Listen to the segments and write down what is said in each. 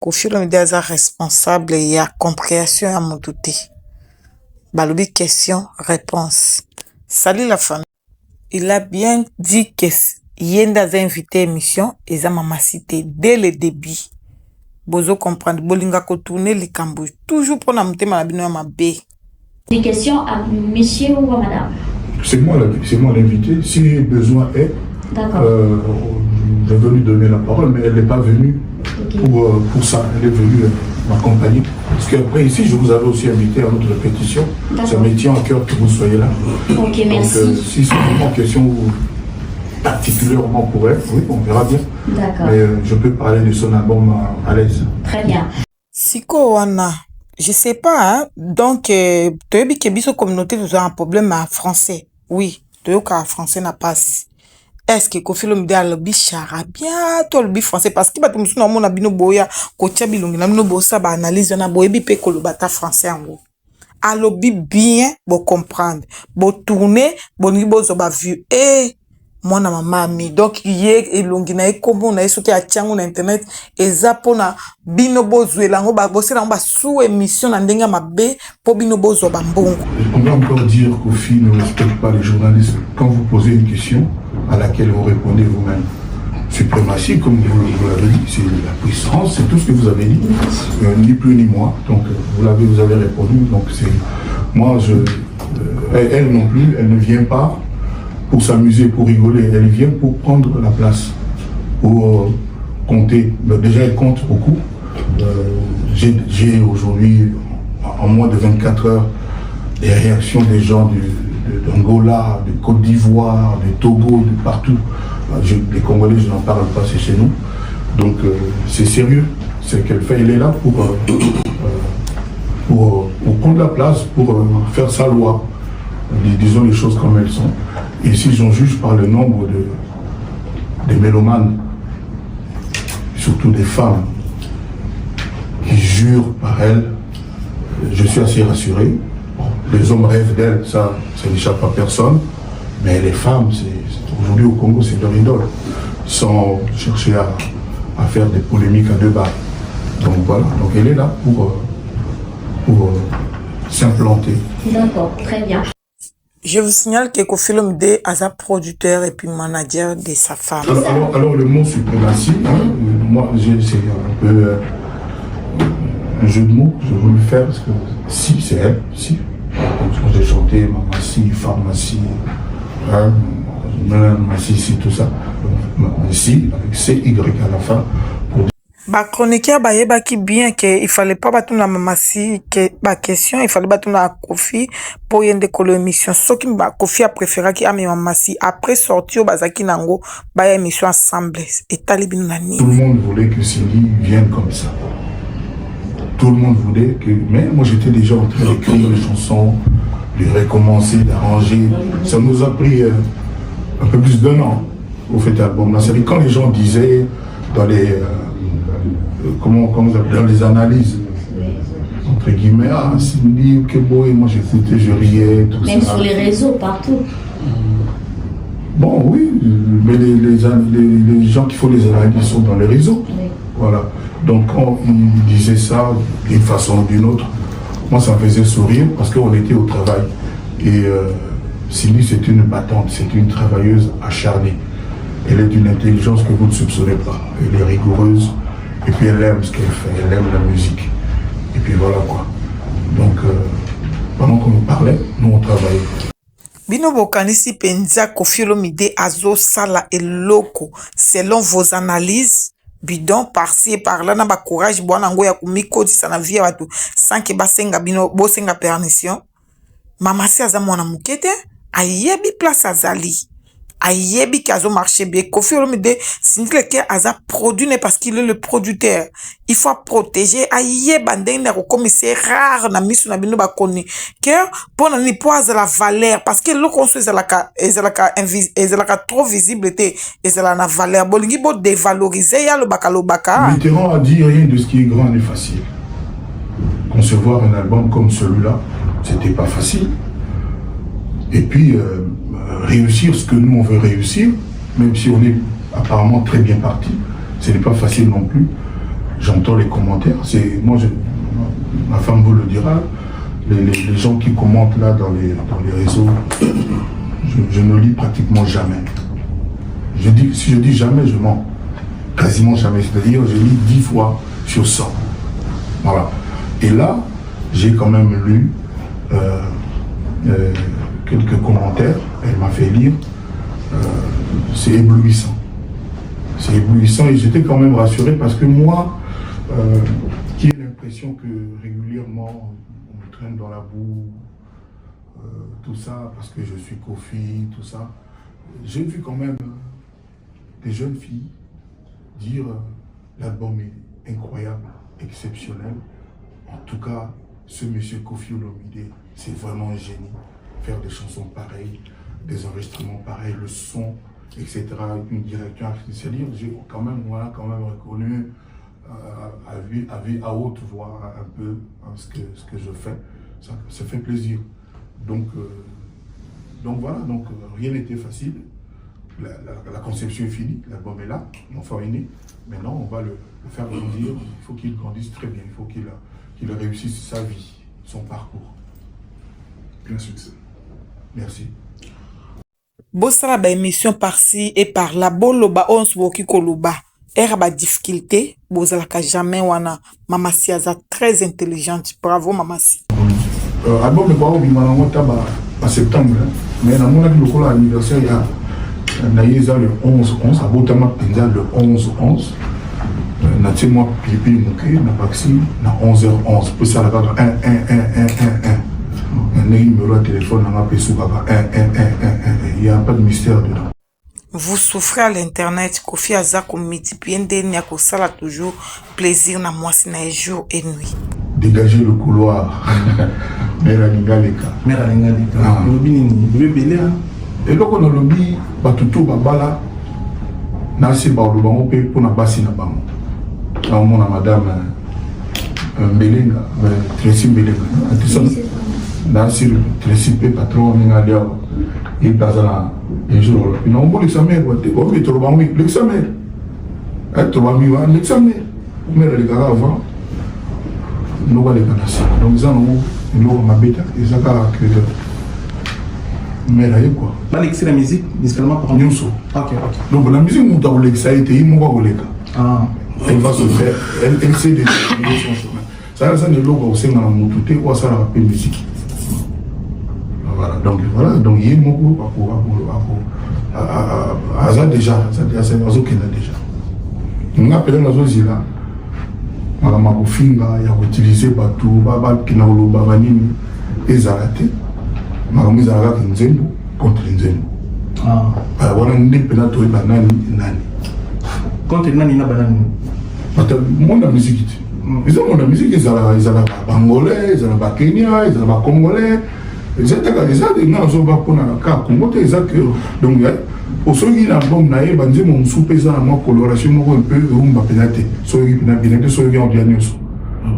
Koffi Olomide aza responsable ya compréhension ya moto te. Balobi question, réponse. Salut la famille. Il a bien dit que Yenda a invité émission et ça m'a cité dès le début. Bozo comprendre. Bolinga ko tourner les cambouis. Toujours pour la monter ma bino ma B. Des questions à monsieur ou à madame? C'est moi l'invité. Si besoin est, je vais lui donner la parole, mais elle n'est pas venue pour ça. Elle est venue m'accompagner. Parce qu'après ici, je vous avais aussi invité à notre répétition. Ça me tient à cœur que vous soyez là. Ok, merci. Donc, si c'est une question particulièrement pour elle, oui, on verra bien. D'accord. Mais je peux parler de son album à l'aise. Très bien. Siko wana, je sais pas, hein. Donc, tu as vu que biso communauté vous a un problème à français. Oui, tu as qu'à français n'a pas. Est-ce que Koffi Olomide a lobby charabia to lobby français parce que bato musu na mona bino boya ko tia bilongi na bino bosa ba analyse na boyebi pe ko lobata français ango. A lobby bien bo comprendre, bo tourner, bo ni bozo ba vue mwana mama mi donc ye elongi na ekombo na esoki a tiango na internet eza pona bino bozuela ngo ba bosela ngo ba sous émission na ndenga mabe po bino bozo ba mbongo. On va encore dire qu'Koffi ne respecte pas les journalistes. Quand vous posez une question à laquelle vous répondez vous-même, suprématie, comme vous l'avez dit, c'est la puissance, c'est tout ce que vous avez dit, ni plus ni moins. Donc vous avez répondu. Donc c'est moi, elle non plus, elle ne vient pas pour s'amuser, pour rigoler, elle vient pour prendre la place, pour compter. Déjà, elle compte beaucoup. J'ai aujourd'hui, en moins de 24 heures, des réactions des gens d'Angola, de Côte d'Ivoire, de Togo, de partout. Les Congolais, je n'en parle pas, c'est chez nous. Donc c'est sérieux, c'est qu'elle fait. Elle est là pour prendre la place, pour faire sa loi. Disons les choses comme elles sont. Et si j'en juge par le nombre de mélomanes, surtout des femmes, qui jurent par elle, je suis assez rassuré. Les hommes rêvent d'elle, ça n'échappe à personne. Mais les femmes, aujourd'hui au Congo, c'est leur idole. Sans chercher à faire des polémiques à deux balles. Donc voilà, donc elle est là pour s'implanter. D'accord, très bien. Je vous signale que Koffi Olomide est un producteur et puis manager de sa femme. Alors le mot suprématie, hein, moi c'est un peu un jeu de mots, je voulais le faire parce que si c'est elle, si. Quand j'ai chanté Mamassi, pharmacie, hein, Mamassi, tout ça. Ici, avec CY à la fin. Ba chroniqueur ba yeba ki bien que il fallait pas battre la Mamassi que ba question il fallait battre la Koffi pour yende kolo émission soki ba Koffi a préféré ki ame Mamassi après sortir bazaki nango ba émission ensemble et talibino na ni. Tout le monde voulait que Cindy vienne comme ça. Tout le monde voulait que, mais moi j'étais déjà en train d'écrire les chansons, de recommencer, d'arranger. Ça nous a pris un peu plus d'un an au fait album. La série, quand les gens disaient dans les dans les analyses, entre guillemets, ah, Cindy, que beau, et moi j'écoutais, je riais, tout même ça. Même sur les réseaux, partout. Bon, oui, mais les gens qui font les analyses sont dans les réseaux. Oui. Voilà. Donc quand ils disaient ça d'une façon ou d'une autre, moi ça me faisait sourire parce qu'on était au travail. Et Cindy, c'est une battante, c'est une travailleuse acharnée. Elle est d'une intelligence que vous ne soupçonnez pas. Elle est rigoureuse. Et puis elle aime ce qu'elle fait, elle aime la musique. Et puis voilà quoi. Donc pendant qu'on nous parlait, nous on travaillait. Bino bokanisi penza Koffi Olomide azo sala eloko selon vos analyses bidon par-ci et par-là na ba courage bwana ngo ya kumikoti sana vie watu sans que basenga bino bosenga permission. Mamassi aza mwana mukete ayebi place azali. Ayebi qui a marché bien. Koffi Olomide, c'est que aza produit parce qu'il est le producteur. Il faut protéger. Ayeba ndenge comme c'est rare na misu na bino bakoni. Que pour ni poise la valeur parce que le construit ezalaka trop visibilité ezala na valeur. Bolingi bo dévaloriser ya lo baka. Mitterrand a dit rien de ce qui est grand n'est facile. Concevoir un album comme celui-là, c'était pas facile. Et puis réussir ce que nous on veut réussir, même si on est apparemment très bien parti, ce n'est pas facile non plus. j'entends les commentaires. Moi, ma femme vous le dira, les gens qui commentent là dans les réseaux, je ne lis pratiquement jamais. Si je dis jamais, je mens. Quasiment jamais. C'est-à-dire, je lis 10 fois sur 100. Voilà. Et là, j'ai quand même lu quelques commentaires. Elle m'a fait lire. C'est éblouissant. C'est éblouissant et j'étais quand même rassuré parce que moi, qui ai l'impression que régulièrement on me traîne dans la boue, tout ça, parce que je suis Kofi, tout ça, j'ai vu quand même des jeunes filles dire l'album est incroyable, exceptionnel. En tout cas, ce monsieur Kofi Olomide, c'est vraiment un génie. Faire des chansons pareilles, des enregistrements pareils, le son, etc. Avec une direction artistique. J'ai quand même reconnu à haute voix un peu ce que je fais. Ça fait plaisir. Donc voilà, rien n'était facile. La conception est finie, l'album est là, l'enfant est né. Maintenant, on va le faire grandir. Il faut qu'il grandisse très bien. Il faut qu'il réussisse sa vie, son parcours. Plein succès. Merci. Bosala ba émission par-ci et par-là, boloba on soki koloba. Era ba difficulté, bozalaka jamais wana. Mamasi aza très intelligente. Bravo Mamasi. Album de Bao Bimanango taba en septembre, mais na mona ki lokola anniversaire ya naïza le 11-11, abotama penza le 11-11. Na tie moi pipi muke na baxi na 11h11 pour ça la carte 1 un numéro de téléphone na pesu kaka 1 il y a pas de mystère dedans. Vous souffrez à l'internet, Kofi Azako multiplier ndeni ya kosala toujours plaisir na mwasi na jour et nuit. Dégager le couloir. Mère Alingaleka. Lobby nini? Lobby belé. Et donc on a lobby batutu babala na se ba lobango pe pour na basi na bango. Na mona madame Mbelenga, Tracy Mbelenga. Dans le Tracy pe patron ninga leo. Il bazala un jour. Puis on voit l'examen quoi. On met trop bango l'examen. Trop ami wa l'examen. Mère les gars avant. Nous allons les canasser. Donc ils ont ma bêta, ils ont que mais là quoi. Là l'excès la musique, musicalement par exemple. Ok. Donc la musique nous avons l'excité, il m'a volé. Elle va se faire, elle sait de son chemin. Ça ne logo au sein de la moutouté ou ça la rappelle musique. Voilà, donc il y a mon groupe à ça déjà, c'est un oiseau qui l'a déjà. On appelle l'oiseau Zila. Malama kofinga ya utiliser batu baba kina oloba banini ezalate malama ezalaka nzembo contre nzembo wana ndepena to banani contre nani na banani pata monde la musique ils ont la musique ezala bangolais ezala ba Kenya ezala ba congolais ezataka ezate na zo ba pona ka Congo te ezake donc au soki na album na ye banze mon soupesa na moi coloration moko un peu rumba penate soki na bien soki en bien nyonso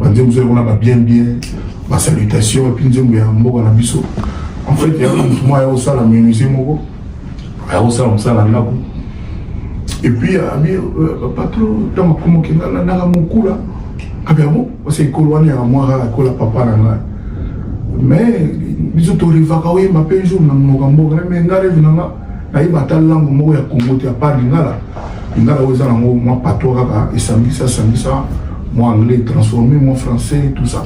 banze mo soki na ba bien ba salutation et puis nzembo ya mboka na biso en fait ya moi ya osala musique moko ya osala msala ngako et puis ami pas trop dans comment que na mokula kabia bon c'est kolwani ya moi la kola papa na nga mais biso to rivaka we ma pe jour na mboka mais ngare vinanga na ibata langue moko ya Congo te part lingala oza na moi patois kaka esambisa moi anglais transformé moi français tout ça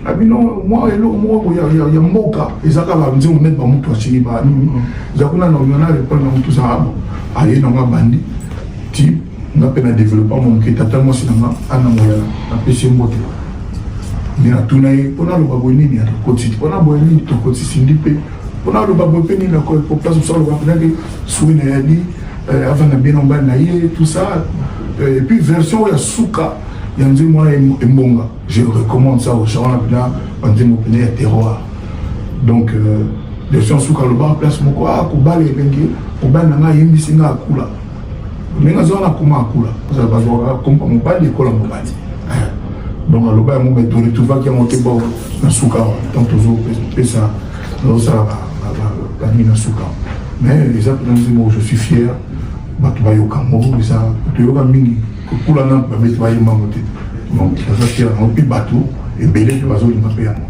abino moi elo moko ya mboka ezaka ba nzemu net ba mutu achiki ba nini zakuna na yona répondre na tout ça aye na bandi ti na pena développer mon ki tata mo sinanga ana moya na pesi mbote ni na tunaye pona lo babo nini ya koti pona bo nini to koti sindipe pona lo babo pe ni na ko place so lo babo naki suina ya di avant na bien en na ye tout ça et puis version ya suka ya nzimo na embonga je recommande ça aux gens là nzimo pena ya terroir donc version suka lo babo place moko ko bale bengi ko bana nga yimbi singa akula ninga zona kuma akula ça va voir comme mon bali ko la mobali donc le bas mon méthode tout va qui a monté bon na suka tant toujours ça non ça la mina suka mais les autres nzimo je suis fier batu ba yoka mo ça to yoka mingi pour la nampe babeti bayemba mote donc ça c'est un petit bateau et belé de bazo linga pe yango.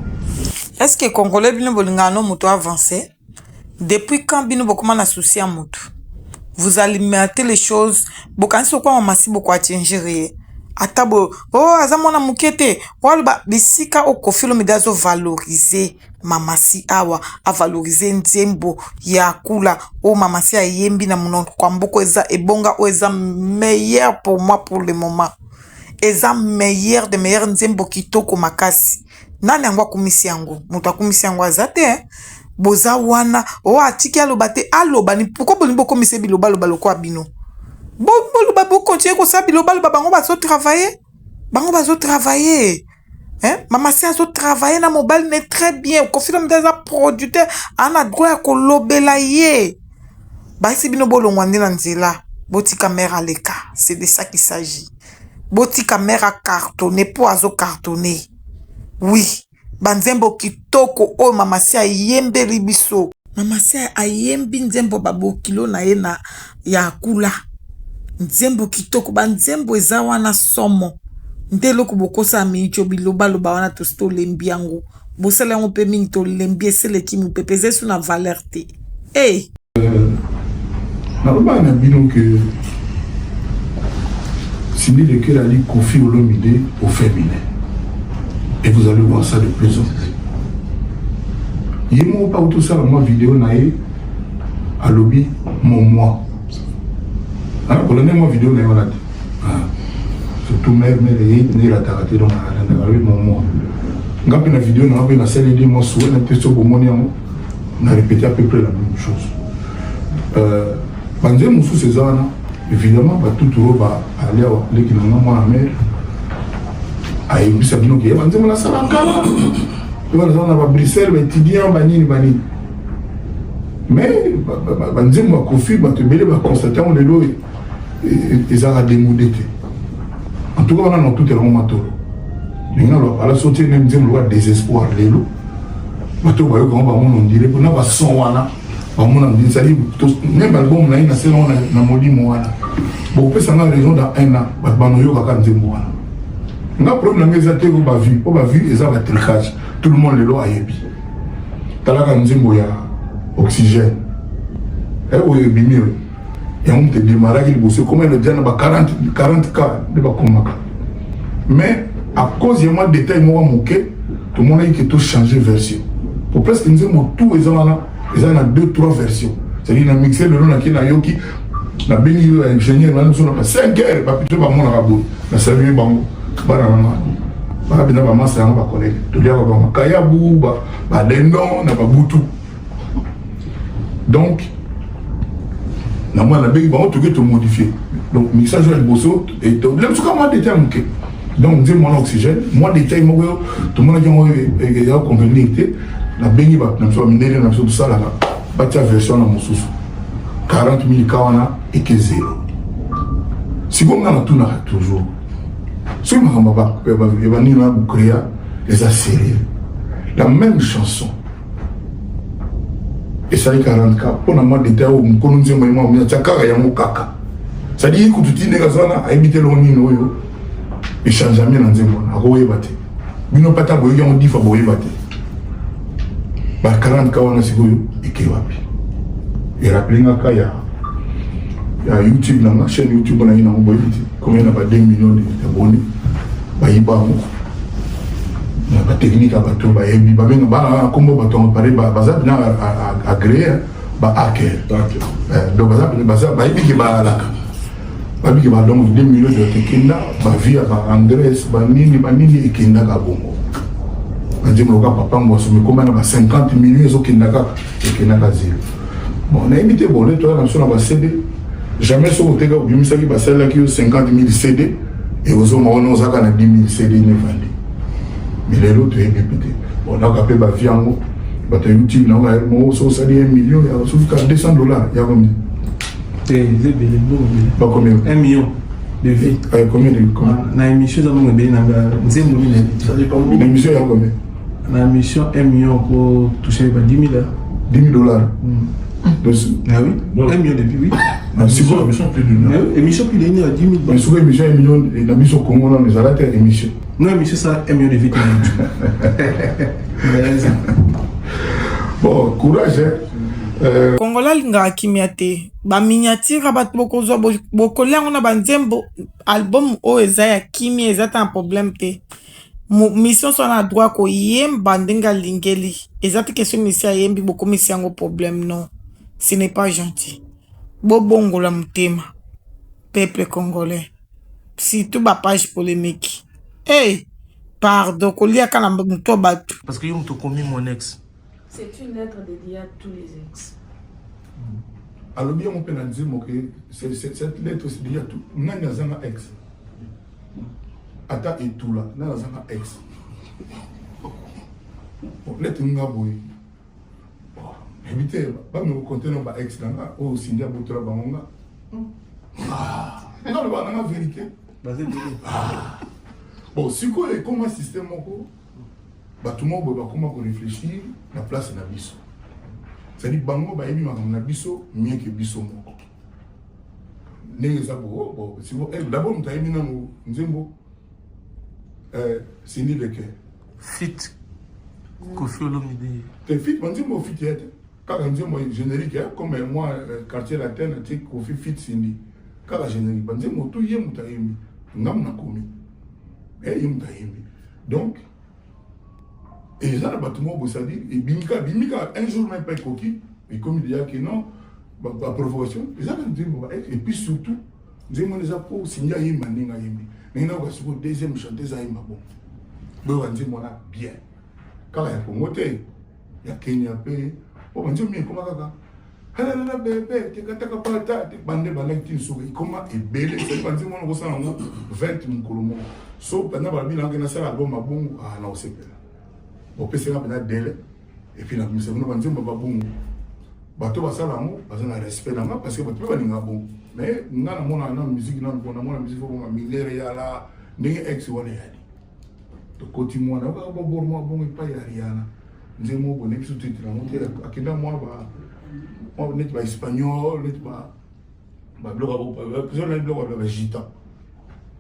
Est-ce que Congolais bino bolinga no moto avancé depuis quand bino bokoma na souci à moto vous alimentez les choses bokanisi kwa mamasi boko atengere atabo oh azamona mukete walba bisika okofilo midazo valoriser mamasi awa a valoriser nzembo ya kula o mamasi ayembi na muno kwa mboko eza ebonga o eza meilleur pour moi pour le moment eza meilleur de meilleur nzembo kitoko makasi nani angwa kumisi yango mutu akumisi yango azate boza wana o atiki aloba te aloba ni pourquoi boni boko mise biloba loba lokwa bino Bon, continuer comme ça, bango bazo travailler. Hein? Maman si azo travailler na mobile n'est très bien. Confirme des producteurs en a droit à kolobela ye. Ba si bino bolo ngwande na nzela. Boti caméra leka. C'est de ça qu'il s'agit. Boti caméra cartonné pour azo cartonné. Oui. Banzembo kitoko o mama si ayembe ribiso. Mama si ayembi nzembo babo kilo na ye na ya kula. Nzembo kitoko ba nzembo eza wana somo ndelo ko bokosa micho biloba loba wana to sto lembi yango bosala ngo pe mingi to lembi esele kimi pepeze su na valeur te naloba na bino que Sylvie Lekel a dit Koffi Olomide au féminin et vous allez voir ça de plus en plus. Il m'a pas tout ça dans ma vidéo nae à lobby mon moi. Ah, pour le même vidéo, surtout même les la taraté donc mon moi. Quand la vidéo, on a vu la scène de moi sur un peu sur on a répété à peu près la même chose. Bandé Moussou César, évidemment, tout le monde va aller à l'équipe de la mère. A eu ça bien qui est bandé la salle en Kala. On a Bruxelles, étudiant, banini. Mais bandé moi Koffi, te belé va constater on les lois. Ils ont démodé. En tout cas, on a tout le monde. Maintenant, à la sortie, on a un désespoir. On dirait qu'on a son wana. On a dit ça. Même album, on a une saison, on a moli moana. Bon, on peut s'en avoir raison dans un an. On a un moana. On a un problème, on a vu, ils ont un tricage. Tout le monde le lot a yébi. T'as là, on a oxygène. Et on a bimé. Et on te démarre, il bosse comme le diable, 40 cas de Bakomaka. Mais à cause de moi, détail, moi, moqué, tout le monde a dit que tout changé de version. Pour presque nous avons tout, ils ont 2-3 versions. C'est-à-dire, on a mixé le nom qui est Yoki, on a béni l'ingénieur, on a 5 heures, on a plutôt pas mon rabou, on a servi Bango, Barama, Barabina, c'est un collègue. Tout le monde a Kayabou, Badendon, on a pas Boutou. Donc, moi, on a tout modifié. Donc, mixage de bosso et tout. Là, c'est comment détail manqué. Donc, dis mon oxygène, moi, détail, moi, tout le monde a convenu. La béni va, nous sommes minés, nous sommes tout ça là. Bâti la version dans mon sous. 40 000 kawana et que 0. Si vous avez tout, toujours. Si vous avez créé les séries. La même chanson. Et ça dit 40 cas, pour la mode d'état où nous connaissons vraiment bien, c'est car il y a mon caca. Ça dit que tu dis à éviter le nino, et change jamais dans un monde, à rouer batté. Nous n'avons pas taboué, on dit faut rouer batté. 40 cas, on a signé et qui va bien. Et rappelez moi qu'il y a YouTube, dans la chaîne YouTube, on a une envoyé, combien il y a 2 millions d'abonnés, il y a pas technique à bateau, il y a combo bateau, il y a agréé, hacker. Donc, il y a donc 2 millions de Kenda, via Andrés, Banini et Kenda Gabongo. On dit que papa, moi, je me commande 50 millions de Kenda Zéro. Bon, on a invité, bon, les toi, on a CD. Jamais sur le Tega, on a 50 000 CD et aux hommes, on a 10 000 CD vendus. Mais les autres, ils répété. On a appelé ma vie en haut. YouTube, on a 1 million, il y a $200. Il y a combien? Pas combien? 1 million de vues. Combien de vues? Dans l'émission, l'émission, il y a combien? Dans l'émission, 1 million pour toucher $10 000. $10 000. Donc, Ah oui, 1 million depuis, oui. c'est quoi émission plus d'une heure? Émission plus d'une heure, 10 000 Mais sur l'émission, 1 million, et la mission au Congo, on les arrête émission. Non, émission, ça, 1 million de vues. Bon, courage, hein. Congolais alingaka kimia te baminiatire bato bokozwa bokolia yango na banzembo album oyo eza ya kimia eza ta na problème te mission so na droit koyemba ndenge alingeli eza te question misi ayembi bokomisi yango problème non ce n'est pas gentil bobongola motema peuple congolais surtout bapage polémique hey pardon koliaka na moto bato Parce que yo commis mon ex. C'est une lettre dédiée à tous les ex. Alors bien, on peut dire que cette lettre, c'est déjà tout. Nous avons un ex. Ata et tout là, nous avons un ex. Bon, lettre nous avons. Bon, évitez, pas me compter nos ex là, ou Cindy Aboutola Bangonga. Ah, non, on a la vérité. Bon, si quoi est comme un système, tout le monde va comment réfléchir la place na biso. C'est-à-dire bango ba yebi makam na biso mieux que biso moko. Neza bo si vous d'abord nous tayebi na nzembo c'est ni lequel Fit. Kofi Olomide. te fit nzembo fit yete kaka nzembo générique comme moi quartier latin tu Kofi fit sindi kaka générique nzembo tout yemu tayebi ngam na komi yemu tayebi donc et ça, c'est-à-dire, un jour même pas coquille, et comme il dit que non, la provocation, et puis surtout, nous avons des apôts, signer un maninga yembi. Nous avons une deuxième chanteuse à yemba bon. Nous avons dit bien. Quand il y a Congoté, il y a Kenya, il on dit mais comment ça? Hello bébé, tu as pas ta bande balaki souris comment est belle, c'est pas dire mon ressent 20 mon colomo. So pendant la bilan que na sala album bon ah non c'est pas. Bon, c'est un délai. Et puis, nous avons dit que nous avons un respect parce que nous avons bon. Mais nous avons une musique, nous avons une musique, nous avons une musique, nous avons une côté moi, nous avons une pas Ariana. Nous avons une sous-titre. Nous avons un espagnol, nous avons un gita.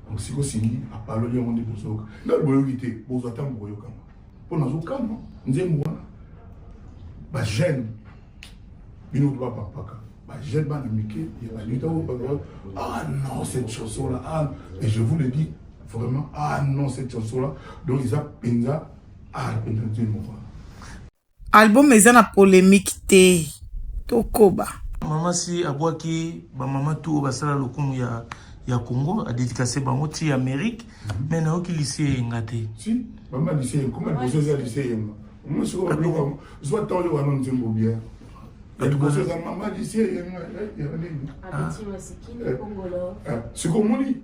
Donc, si vous avez à parler de monde, nous avons une attendre pour nous calme, nous sommes bah jeune, nous ne doit pas bah jeune, bah ah non cette chanson là, ah et je vous le dis vraiment ah non cette chanson là, donc ils ont penza ah album eza na polémique te tokoba Maman si abwaki ba maman tout basala lokumu ya Congo a dédicacé bango ti Amérique mais na oki lycée ngate. Si maman lycée comment elle pose ça lycée moi je vois bloc soit tant le wanon nzembo bien. Elle pose ça maman lycée Abeti Masikini Congolo. C'est comme on dit.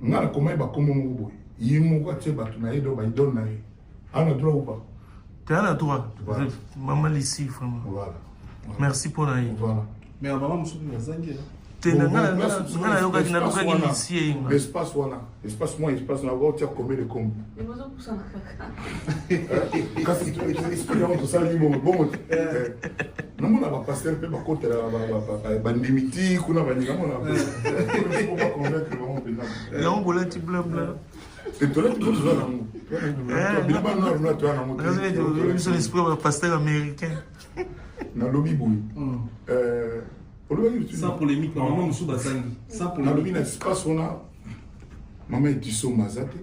Ngala comment ba comme mon boy. Yimo kwa tse ba tunaye do ba idon na ye. Ana droit ou pas? Tu as le droit. Maman lycée vraiment. Voilà. Merci pour l'aide. Voilà. Mais maman me souviens de ça. L'espace wana, espace moi, espace na va tirer combien de combes. Les motos pour ça Quand tu expliques tout ça, bon, non mon va passer peu ba côté ba limiti kuna ba ninga mon on va convaincre vraiment pénal. Là on voulait petit blanc blanc. Et toi là tu peux jouer dans mon. Bien pas non là tu as dans mon. C'est l'esprit d'un pasteur américain. Na lobby boy. Sans polémique, maman me souba sangi. Sans polémique. polémique. Espace on a maman est iso mazate.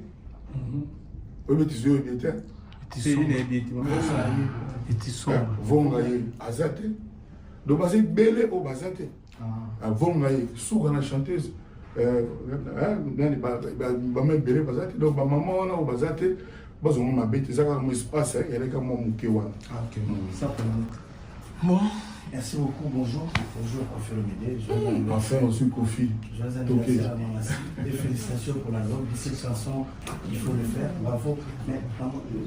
Oui mais tu sais bien. C'est une habitude. Et tu sors. Vongaye azate. Donc basé belé au bazate. Vongaye sougana chanteuse. Nani ba maman belé bazate. Donc maman on a au bazate. Bazo ma bête ça comme espace il y a comme mon kewan. OK. Ça polémique. Bon. Merci beaucoup, bonjour. Bonjour, Kofi Olomide. Enfin, aussi Kofi. Joyeux anniversaire à Maman. Et félicitations pour l'album. 17 chansons, il faut le faire. Bravo. Mais,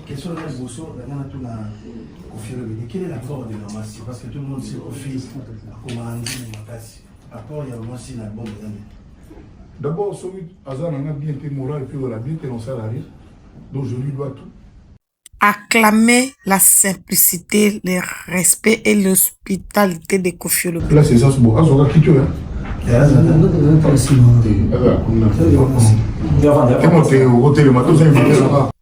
question de la Bosso, Kofi Olomide. Quel est l'accord de Maman? Parce que tout le monde sait Kofi, comment on dit Makassi. Accord, il y a vraiment si l'album. D'abord, celui Azan a bien été moral et puis on a bien été non salarié. Donc je lui dois tout. acclamer la simplicité, le respect et l'hospitalité de Koffi Olomide. Là, c'est ça, c'est beau. Ah, ça va quitter, hein.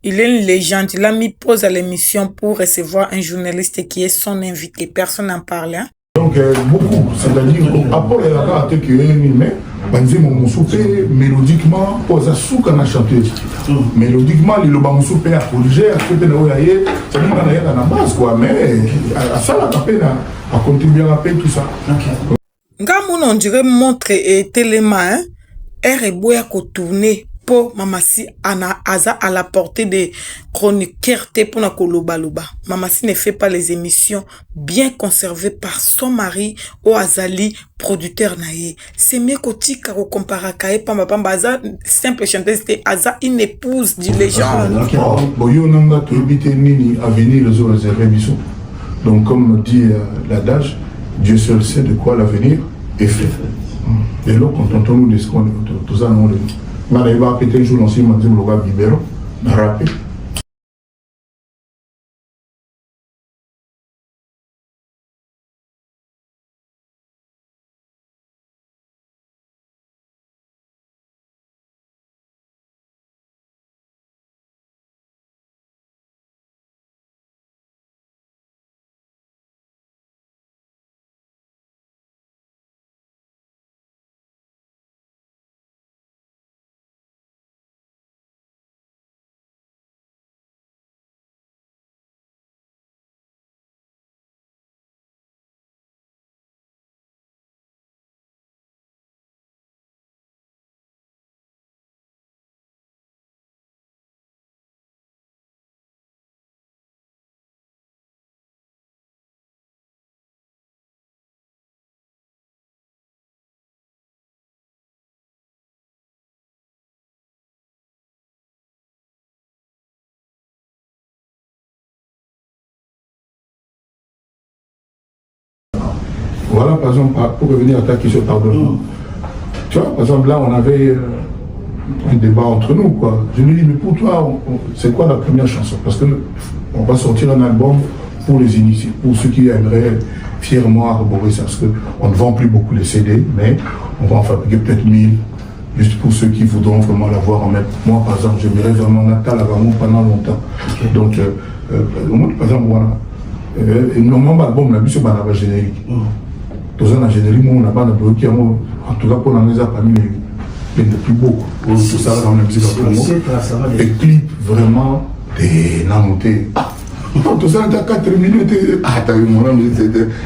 Il est une légende. Il a mis pause à l'émission pour recevoir un journaliste qui est son invité. Personne n'en parle. Hein? Donc, beaucoup. C'est-à-dire, après, il y a un qui mais mon soupé, mélodiquement, pose à sous quand on a chanté. Mélodiquement, il y a un soupé à corriger, à côté de l'oyaye, c'est une manière à la base, quoi. Mais à ça, la tapé, à contribuer à payer tout ça. Ngamoun, on dirait montre et téléma, hein? Ereboya ko tourner pour Mamassi ana aza à la portée des chroniqueurs pour na kolobaloba. Mamassi ne fait pas les émissions bien conservées par son mari ou Azali, producteur naïe. C'est mieux que tika ko compara kae pamba pamba aza simple chanteuse c'était aza une épouse du légende. Bon, yo nanga to éviter nini avenir les autres réservés bisous. Donc comme dit l'adage, Dieu seul sait de quoi l'avenir est fait. Et là, quand on entend nous dire tout ça, non, on arrive à péter un jour l'ancien matin, on va libérer, on va rapper. Voilà, par exemple, pour revenir à ta question, pardon. Tu vois, par exemple, là, on avait un débat entre nous, quoi. Je lui dis, mais pour toi, c'est quoi la première chanson? Parce qu'on va sortir un album pour les initiés, pour ceux qui aimeraient fièrement arborer ça, parce qu'on ne vend plus beaucoup les CD, mais on va en fabriquer peut-être 1000, juste pour ceux qui voudront vraiment l'avoir en même. Moi, par exemple, j'aimerais vraiment Natal avant pendant longtemps. Okay. Donc, par exemple, voilà. Normalement, l'album, on a vu sur le générique. Dans un générique, on a pas de bloqué, en tout cas pour la maison parmi les plus beaux. Tout ça dans la musique en Congo. Et clip vraiment des namotés. Tout ça dans 4 minutes. Ah, t'as vu mon nom,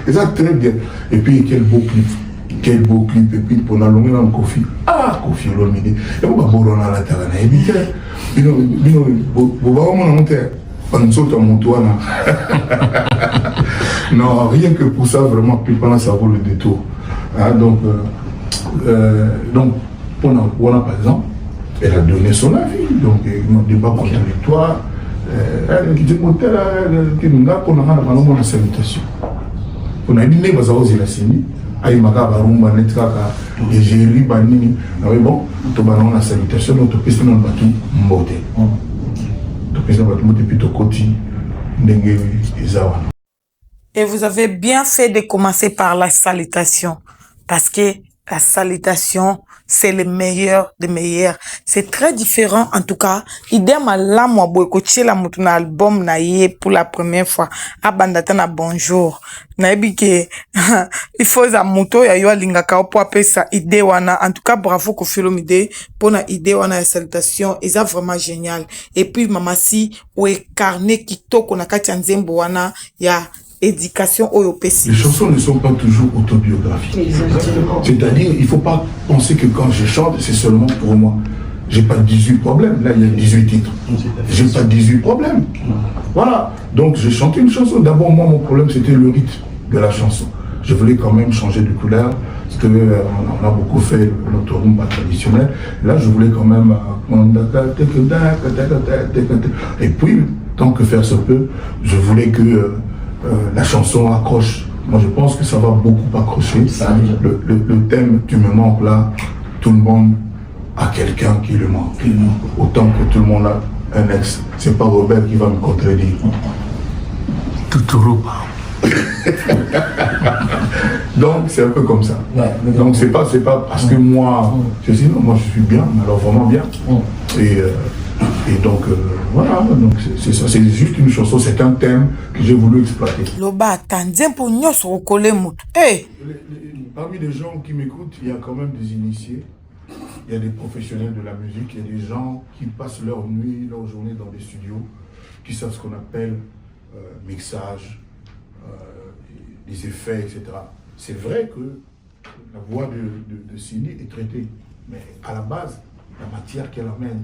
et ça très bien. Et puis quel beau clip. Quel beau clip. Et puis pour la longue dans Koffi. Ah, Koffi Olomide. Et on va boire dans la terre. Et puis, on va monter. On saute à mon toit. Non, rien que pour ça, vraiment, puis pendant ça vaut le détour. Hein, donc, on a par exemple, elle a donné son avis. Donc, il n'a débat contradictoire. Elle dit qu'on a une salutation. On a dit que nous avons la signé. Aïe, Magabarumba, Netkaka, et j'ai lu Banini. Mais bon, nous avons la salutation, notre piste dans le bateau, Mbote. Et vous avez bien fait de commencer par la salutation, parce que la salutation, c'est le meilleur des meilleurs. C'est très différent, en tout cas. Idem à la moi boycotter la mouton album naïe pour la première fois. Abandata na bonjour. Naïbi que il faut za mouton ya yo lingaka pour appeler ça idée wana. En tout cas, bravo Koffi Olomide pour na idée wana la salutation. Et ça vraiment génial. Et puis Mamassi ou carnet qui toko na kati nzembo wana ya éducation au PC. Les chansons ne sont pas toujours autobiographiques. C'est-à-dire, il ne faut pas penser que quand je chante, c'est seulement pour moi. J'ai pas 18 problèmes. Là, il y a 18 titres. J'ai pas 18 problèmes. Voilà. Donc, j'ai chanté une chanson. D'abord, moi, mon problème, c'était le rythme de la chanson. Je voulais quand même changer de couleur, parce que on a beaucoup fait notre rumba traditionnel. Là, je voulais quand même... Et puis, tant que faire se peut, je voulais que la chanson accroche. Moi, je pense que ça va beaucoup accrocher. Le thème, tu me manques là, tout le monde a quelqu'un qui le manque. Autant que tout le monde un ex. C'est pas Robert qui va me contredire. Tuturu. Donc c'est un peu comme ça. Ouais, donc c'est pas parce que moi je dis non, moi je suis bien, alors vraiment bien. Et donc voilà, donc c'est ça, c'est juste une chanson, c'est un thème que j'ai voulu exploiter. Loba tanzempo nyoso okole mutu. Eh, Parmi les gens qui m'écoutent, il y a quand même des initiés, il y a des professionnels de la musique, il y a des gens qui passent leur nuit, leur journée dans des studios, qui savent ce qu'on appelle mixage, les effets, etc. C'est vrai que la voix de Cindy est traitée, mais à la base, la matière qu'elle amène,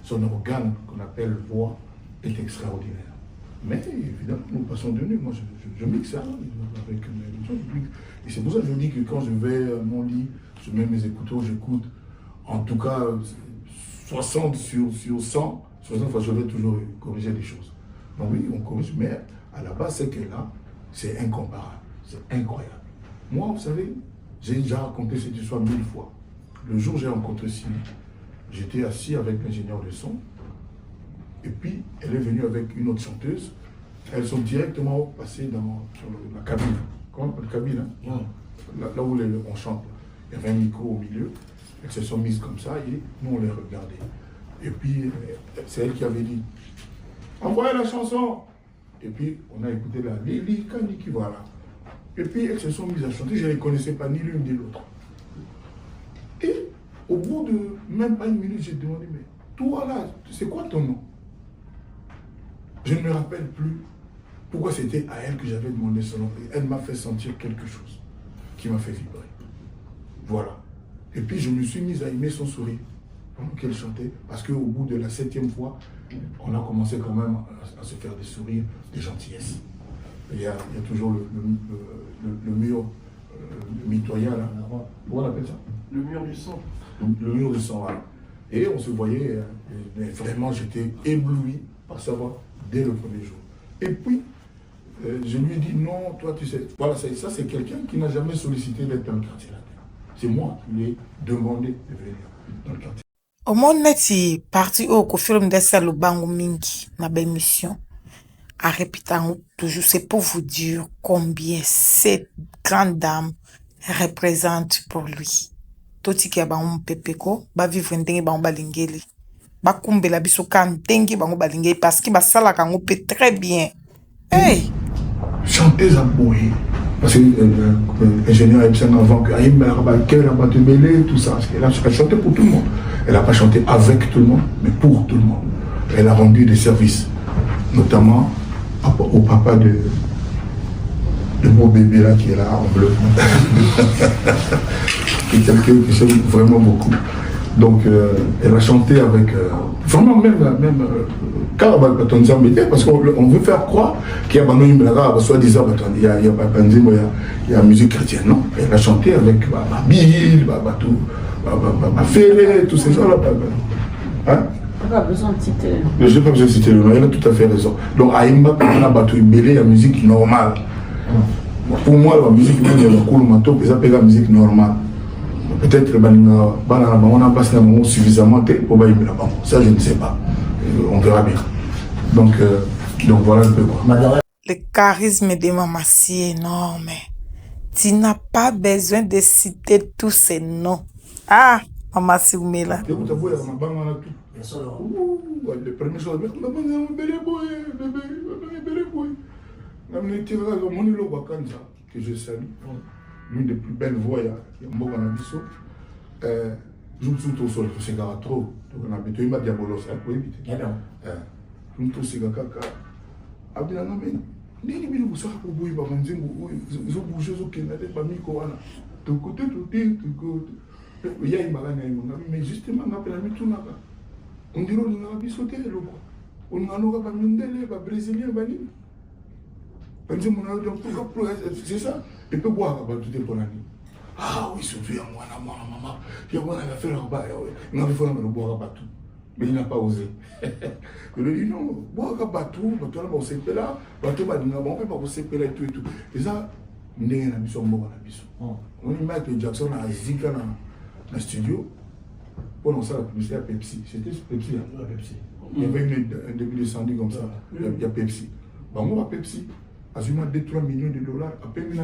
son organe qu'on appelle voix, est extraordinaire. Mais évidemment, nous passons de nuit. Moi, je mixe ça avec mes gens. Et c'est pour ça que je dis que quand je vais à mon lit, je mets mes écouteurs, j'écoute. En tout cas, 60 sur 100, 60 fois, je vais toujours corriger des choses. Donc oui, on corrige, mais à la base, ce qu'elle a, c'est incomparable. C'est incroyable. Moi, vous savez, j'ai déjà raconté cette histoire 1000 fois. Le jour où j'ai rencontré Cindy, j'étais assis avec l'ingénieur de son. Et puis, elle est venue avec une autre chanteuse. Elles sont directement passées sur la cabine. Comment on appelle la cabine, hein? Là où on chante. Il y avait un micro au milieu. Elles se sont mises comme ça et nous, on les regardait. Et puis, c'est elle qui avait dit « Envoyez la chanson !» Et puis, on a écouté la « Lili Kaniki », voilà. Et puis, elles se sont mises à chanter. Je ne les connaissais pas ni l'une ni l'autre. Et au bout de même pas une minute, j'ai demandé « Mais toi là, c'est quoi ton nom ?» Je ne me rappelle plus pourquoi c'était à elle que j'avais demandé son nom. Elle m'a fait sentir quelque chose qui m'a fait vibrer. Voilà. Et puis je me suis mise à aimer son sourire pendant qu'elle chantait, parce qu'au bout de la 7e fois, on a commencé quand même à se faire des sourires, des gentillesses. Il y a toujours le mur mitoyen, là. Comment on appelle ça? Le mur du sang. Le mur du sang, voilà. Et on se voyait, mais vraiment j'étais ébloui par sa voix dès le premier jour. Et puis, je lui ai dit, non, toi tu sais, voilà, ça c'est quelqu'un qui n'a jamais sollicité d'être dans le quartier latin. C'est moi qui lui ai demandé de venir dans le quartier. au monde neti parti au kofilm dessa lubangu mingi na ba émission. À répéter toujours, c'est pour vous dire combien cette grande dame représente pour lui. Toti ki ba pepeko, ba vivre ndenge ba balingeli. Ba kumbela biso ka ndenge ba balingeli parce que ba sala kango peut très bien. Hey! Chantez à Boé. Parce que l'ingénieur a dit avant que Aïm Rabakel, Abatebele, tout ça. Elle a chanté pour tout le monde. Elle n'a pas chanté avec tout le monde, mais pour tout le monde. Elle a rendu des services, notamment au papa de mon bébé là qui est là en bleu. C'est quelqu'un que j'aime vraiment beaucoup. Donc elle a chanté avec vraiment même parce qu'on veut faire croire qu'il y a soi-disant il y a la musique chrétienne, non? Elle a chanté avec Bill, Ferré, tous ces gens-là. Hein? Pas besoin de citer. Je n'ai pas besoin de citer le nom, elle a tout à fait raison. Donc Aïmba, quand on a battu Belé, la musique normale. Pour moi, la musique, il y a le cool manteau, ça peut la musique normale. Peut-être que on a passé suffisamment pour bailler la banque. Ça, je ne sais pas. On verra bien. Donc voilà un peu quoi. Le charisme de Mama Si est énorme. Tu n'as pas besoin de citer tous ces noms. Ah, Mama Si Oumela. Le premier jour, que je salue, l'une des plus belles voix, il y a Mboga Nabiso. Je me suis tout seul, c'est trop. Donc on a besoin de diabolos, pour éviter. Je me suis tout seul, Abdel Namen. Nini bini busaka pour bouiller par Manzingo, ils ont bougé au Canada, pas mis Koana. De côté, il y a une bagarre, mais justement, on appelle la Mitunaka. On dirait qu'on a pu sauter, on a pas Mundele, pas Brésilien, Banine. C'est ça. Et puis boire tout est pour l'année. Ah oui, surtout il y a moi, maman. Il y a moi, il a fait leur bail. Il a fait le boire à tout. Mais il n'a pas osé. Il lui dit non, boire à tout, on va se faire là, on peut pas se faire là et tout et tout. Et ça, on est dans la mission. On est Michael Jackson à Zika dans le studio. Pour lancer la publicité à Pepsi. C'était Pepsi. Il y avait un début descendu comme ça. Il y a Pepsi. Bango va Pepsi. Assurément 2-3 millions de dollars. À peine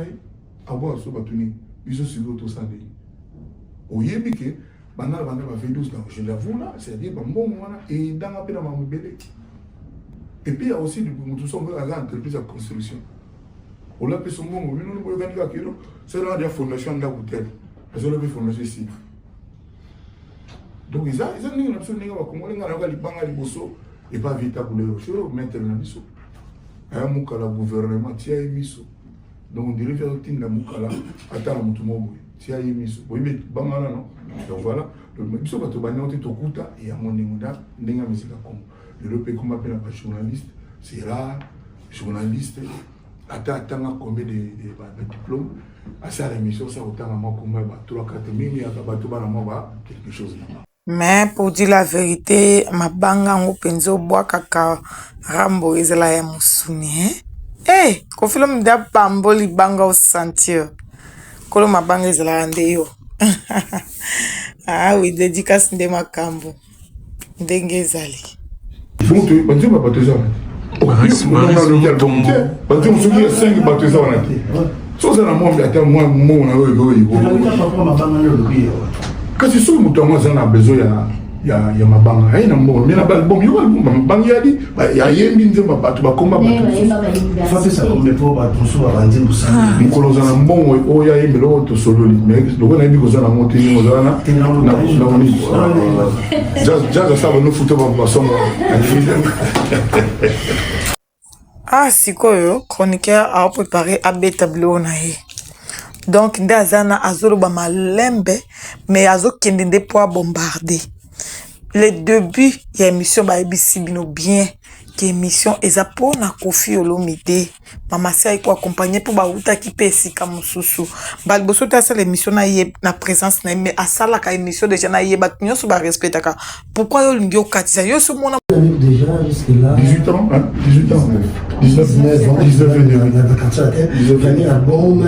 à boire ce bâtonnier. Ils ont suivi tout ça. Au Yébiké, Banal va faire 12 ans. Je l'avoue là, c'est-à-dire, bon, et dans la peine à m'embêter. Et puis il y a aussi tout ça, on veut aller entreprise de construction. On l'a fait son bon, on veut aller à Kilo. C'est là, il y a fondation de la hôtel. Parce qu'on a fait fondation ici. Donc, ils ont dit que nous avons et pas vite pour les rochers, mettre dans le miso. Il y a un gouvernement, il y a un miso. Donc, on dirait que il y a un moukala, attends, il y a un miso. Oui, mais banana, non. Donc, voilà. Le miso, quand on a été au Kouta, il y a mon démouda, il y a un musique à Congo. Le pays qu'on appelle un journaliste, c'est rare, journaliste. Attends, combien de diplômes? À ça, l'émission, ça, autant à moi, comme 3-4 000, il y a quelque chose. Mais pour dire la vérité, ma banga ngo penzo bois kaka rambo ezela ya musuni eh kofilo mda bambo li banga au sentir kolo ma banga ezela ndeyo ah oui dédicace de makambo ndenge ezali faut que bantu ba batoza bantu musuki 5 batoza wana so za na mombe ata moi na yo kasi so mutu amwa za na besoin ya mabanga haina mbongo mina balbum yo mabanga yadi ya yembi nzemba batu bakomba batu fa ça comme pour ba tout so ba nzembu sa mukolo za na mbongo o ya yembi lo to sololi mais loko na biko za na moto ni mo za na oni just ça no futo ba somo ah sikoyo chroniqueur a préparé à tableau na ye donc ndazana azolo ba malembe mais azo kende nde po bombarder le début ya émission ba ebisi bino bien que émission eza po na Koffi Olomide mama si aiko accompagner pour ba uta ki pesi ka mususu ba boso ta sa l'émission na ye na présence na mais asala ka émission déjà na ye ba nyoso ba respectaka pourquoi yo lingi okatisa yo so mona déjà jusque là 18 ans hein 18 ans 19 ans 19 album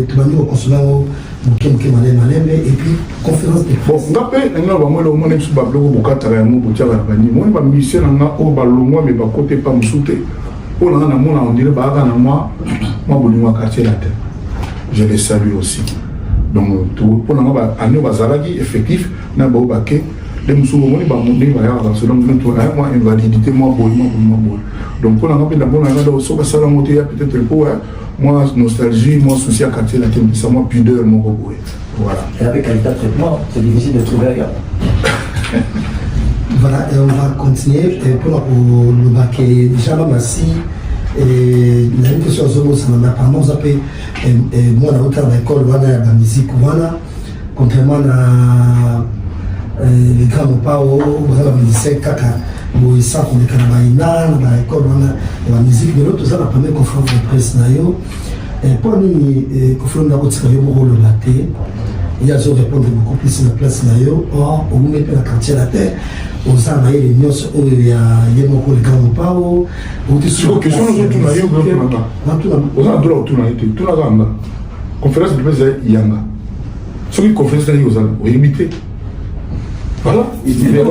tu vas nous consoler et puis conférence de presse bon ngapé nga ba mo lo mo ne suba bloko bokata ya mo botia ba bani mo ba mission nga o ba longwa me ba côté pas musute o na mona on dirait ba na moi bolingwa quartier la terre je les salue aussi donc tout pour nga ba ani ba zalaki effectif na ba obake les musubo mo ni ba mundi ba ya selon nous moi invalidité moi boy donc pour nga ba na bona nga so ba sala mo te peut-être pour moi nostalgie, moi souci à quartier la tête, c'est moi pudeur, mon robot. Voilà. Et avec un état de traitement, c'est difficile de trouver ailleurs. Voilà, et on va continuer pour le bac. Déjà, là, merci. Et la question sur ça m'a apparemment zappé. Moi, on a autant d'école, voilà, la musique, voilà. Contrairement à les grands pao, voilà, la musique, caca. Bon, ça, on est dans l'école, la musique, mais l'autre, ça, la première conférence de presse, et pour nous, conférence de presse, il y a des répondre beaucoup plus sur la place, or, on met la quartier à la terre, on s'en va les news, il y a beaucoup de grands pao, ou des choses. Ok, on a droit tout le conférence de presse, il y en a. Ce qui conférence de presse, on imité. Voilà, il en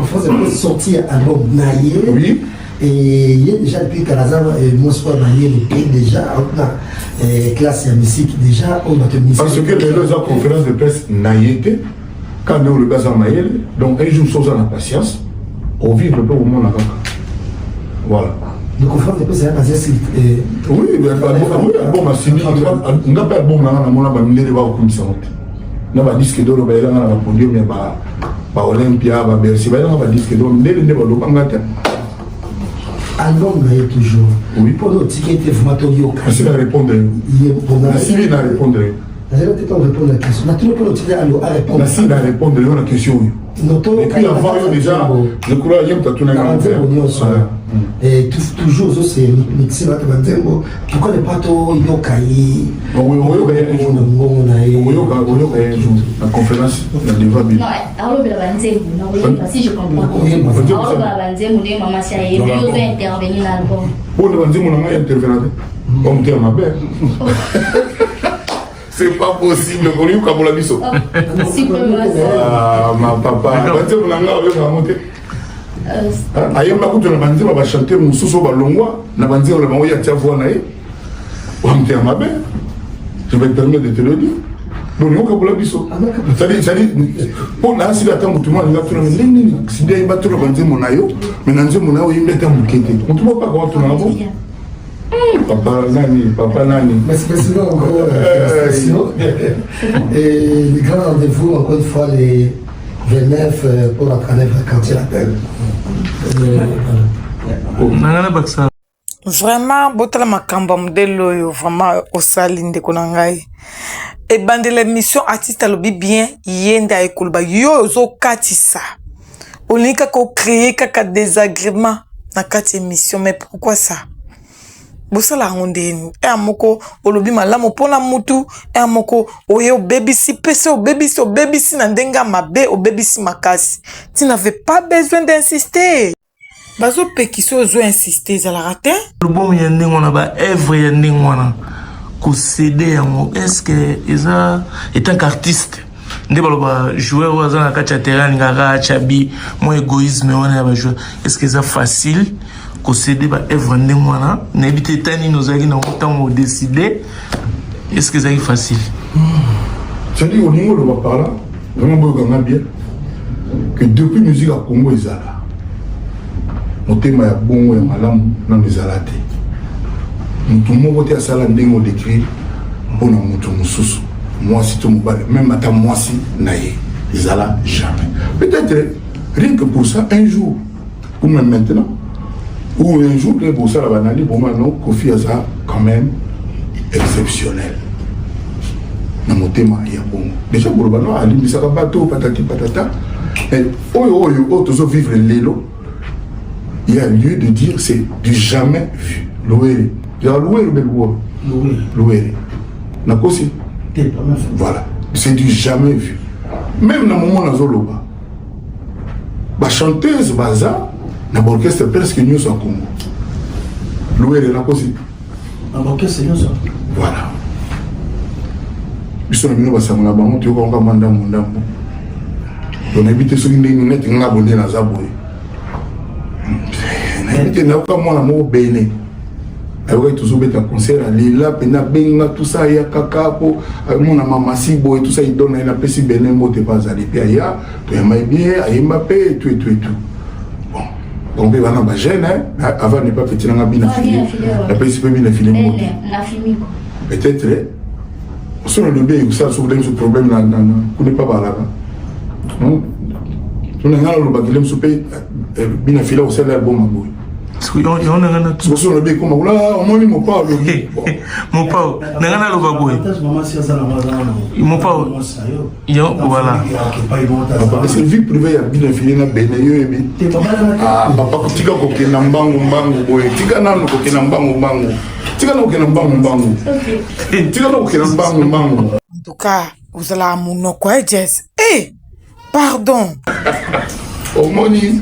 France, il faut sortir un album naïe. Oui. Et il y a déjà depuis Calazan, moi, je naïe, le pays déjà, classe et musique, déjà, on va te musique. Parce que les conférences de presse naïe, quand nous le basons naïe, donc un jour, sans la patience, on vit le peu au monde. Voilà. Le conférence de presse, c'est la patience. Oui, bon, on n'a pas bon, on a pas na ba disque d'oro ba elanga na podium ya ba Olympia ba Bercy ba elanga ba disque d'oro ndele ba lo bangata album na toujours oui pour notre ticket informatoire c'est la répondre na si na répondre na zero te répondre à la question na tout pour notre ticket à répondre na si na répondre à la question et puis avant déjà je crois yem ta tuna na et toujours c'est mixé là tembo tu connais pas to yokai la conférence la débat non alors la banzembo non si je comprends alors la banzembo ne mama sia et lui veut intervenir dans l'album pour la banzembo na intervenir comme terme bien C'est pas possible. On y a comme la biso. Ah, ma papa. Quand on a monté. Aïe, ma coupe de la bandine, on va chanter Moussouso Balongwa. La bandine, on va envoyer à Tiavoua Naï. On me dit à ma belle. Je vais te permettre de te le dire. Donc, on a la biso. C'est-à-dire, pour la si la temps où tout le monde a tout le monde, si bien il va tout le monde dire mon aïe, mais dans le mon aïe, il met un bouquet. On ne peut pas voir tout le monde. Papa Nani. Mais c'est sinon encore et les grands rendez-vous, encore une fois, les 29 pour la canette quand il appelle. Vraiment, botala makamba modelo yo vraiment osali ndeko na ngai. Et bande l'émission artiste alobi bien yenda ekoloba yo zo katisa. Olinka ko créer kaka désagrément na kati émission mais pourquoi ça? Bosala ngondeni amoko olobi malamu pona mutu amoko oyo babysi pese o babysi na ndenga mabe o babysi makasi. Tu n'avais pas besoin d'insister. Bazo pekiso ozo insister za la raté. Le bon yende ngona ba œuvre yende ngona ko céder yango est-ce que eza étant qu'artiste nde baloba joueur oza na kati ya terrain ngara chabi mo égoïsme wana ba joueur est-ce que eza facile ko céder ba œuvre nde ngona na ebité tani nozaki na temps décider est-ce que c'est facile? C'est-à-dire au niveau de ma part là vraiment bien que depuis musique à Congo ezala motema ya bongo ya malamu na ezala te mutu moko te asala ndenge odécrit mpona mutu mosusu mwasi to mobali même ata mwasi na ye ezala jamais peut-être rien que pour ça un jour ou même maintenant ou un jour pour ça la banali pour moi non Kofi aza quand même exceptionnel na motema ya bongo déjà pour le bano alimbisaka bato patati patata oyo tozo vivre lelo. Il y a lieu de dire c'est du jamais vu. Loué. Il y a loué le bel loué. Voilà. C'est du jamais vu. Même dans le moment où Zoloba, la chanteuse Baza, dans l'orchestre presque nous sommes Congo. Loué le Nakosi. Dans l'orchestre nous sommes. Voilà. Ils sont venus à Samoulaban, tu vois, on va mandar mon dame. On a habité sur une ligne nette, on a abonné dans Zaboui. Je n'ai pas moi l'amour béni. Alors tu as un concert à Lila, Benga, tout ça, il y a Kakapo, mon maman Sibo et tout ça, il donne un appétit béni, moi tu pas allé Pia, tu as bien, à Mbappé et tout. Bon, donc il va y jeune, avant de ne pas petit, on a bien affilé. La petite peut bien affiler. Peut-être, si on a le bien, ça, sur ce problème, on n'est pas là. On a un bagage sur pays, bien affilé au salaire bon. On a un Parce que le bec comme là, on m'a mis mon pas. Mon pas, n'a le bagoué. Mon pas, voilà. C'est une vie privée à bien affilé na benayo et ah, papa, tika koke na mbangu boy, tika na koke na mbangu. Tika na koke na mbangu. Tika na koke na mbangu. En tout cas, vous allez à mon quoi, Jess? Eh, pardon. Au moni.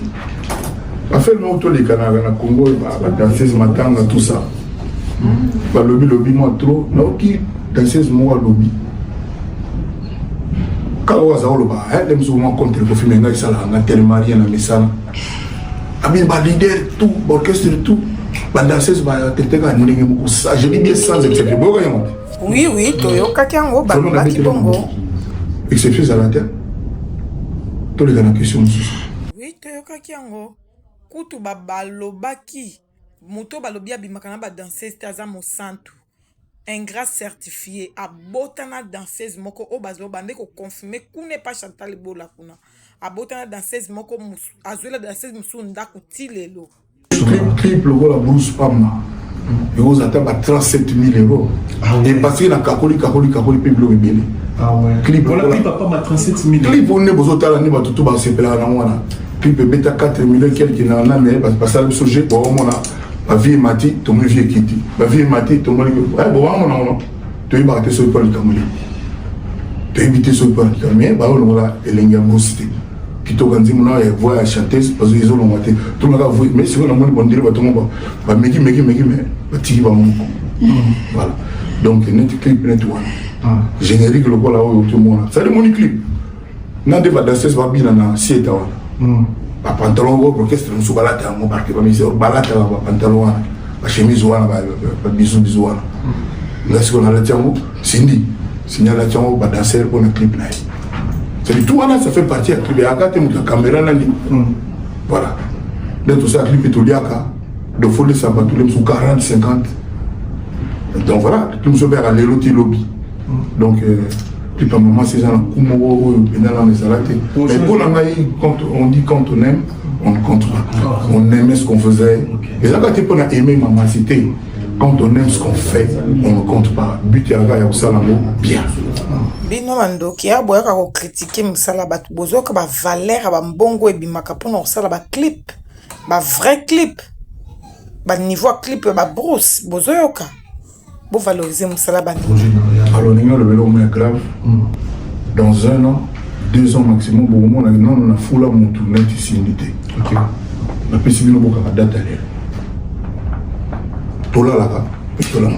Affaire nous tous les Canadiens na Congo, la danseuse matanga tout ça. Ba lobby moi trop, non qui danseuse moi lobby. Quand on va au ba, elle souvent contre le film ngai sala na Telmaria na Misala. Abi ba leader tout, orchestre tout. Ba danseuse ba teteka ndenge moko ça, je dis bien sans exception. Oui, toyoka kiango ba baki bongo. Exception à la terre. Tous les gars question. Oui, toyoka kiango. Kutu balobaki moto balobi abimaka na ba danseuse taza mosantu ingrat certifié abotana danseuse moko o bazo bande ko confirmer kune pas Chantal Bola kuna abotana danseuse moko azuela danseuse musu ndako tilelo triple la Bruce Pamna et vous attendez à 37 000 €. Et parce que la Kakoli public rebelle. Ah ouais. Clip voilà papa m'a 37 000 €. Clip on est besoin de ni batutu ba sepela na wana. Clip beta 4 millions quelques na na mais parce que le sujet bon mona ba vie mati to mo vie kiti. Ba vie mati to mo bon on to y ba te so pas le kamuli. To éviter so pas le kamuli ba on la elenga mosité. Kito kanzi mona ya voix chanter parce que ils ont monté. Tout le monde mais si on a mon bon dire ba to mo ba meki mais ba tiki ba mon. Voilà. Donc net clip net one. générique le quoi là où tout le monde ça dit mon clip n'a des danseuse va bien na sieta ba pantalon go orchestre musu balata mo barke ba mise balata ba pantalon ba chemise wana ba bisu wana nasi ko na la tiango sindi signal la tiango ba danser pour le clip là c'est tout wana ça fait partie du clip ya ka te muta caméra nani voilà de tout ça clip to liaka de folie ça va tous les sous 40 50 donc voilà tout se faire à l'éloti lobby donc tout un moment c'est ça mais pour la quand on dit quand on aime on ne compte pas on aimait ce qu'on faisait et là quand on a aimé maman c'était quand on aime ce qu'on fait on ne compte pas but ya ya usala bien bino mandoki aboya ka ko critiquer musala batu bozoka ba valeur ba mbongo ebimaka pona osala ba clip ba vrai clip ba niveau clip ba brousse bozoyoka bo valoriser musala ba alors nous le vélo mais grave dans 1 an 2 ans maximum bon moment on a foula mon tournée ici unité OK la possible no boka date aller tola là tola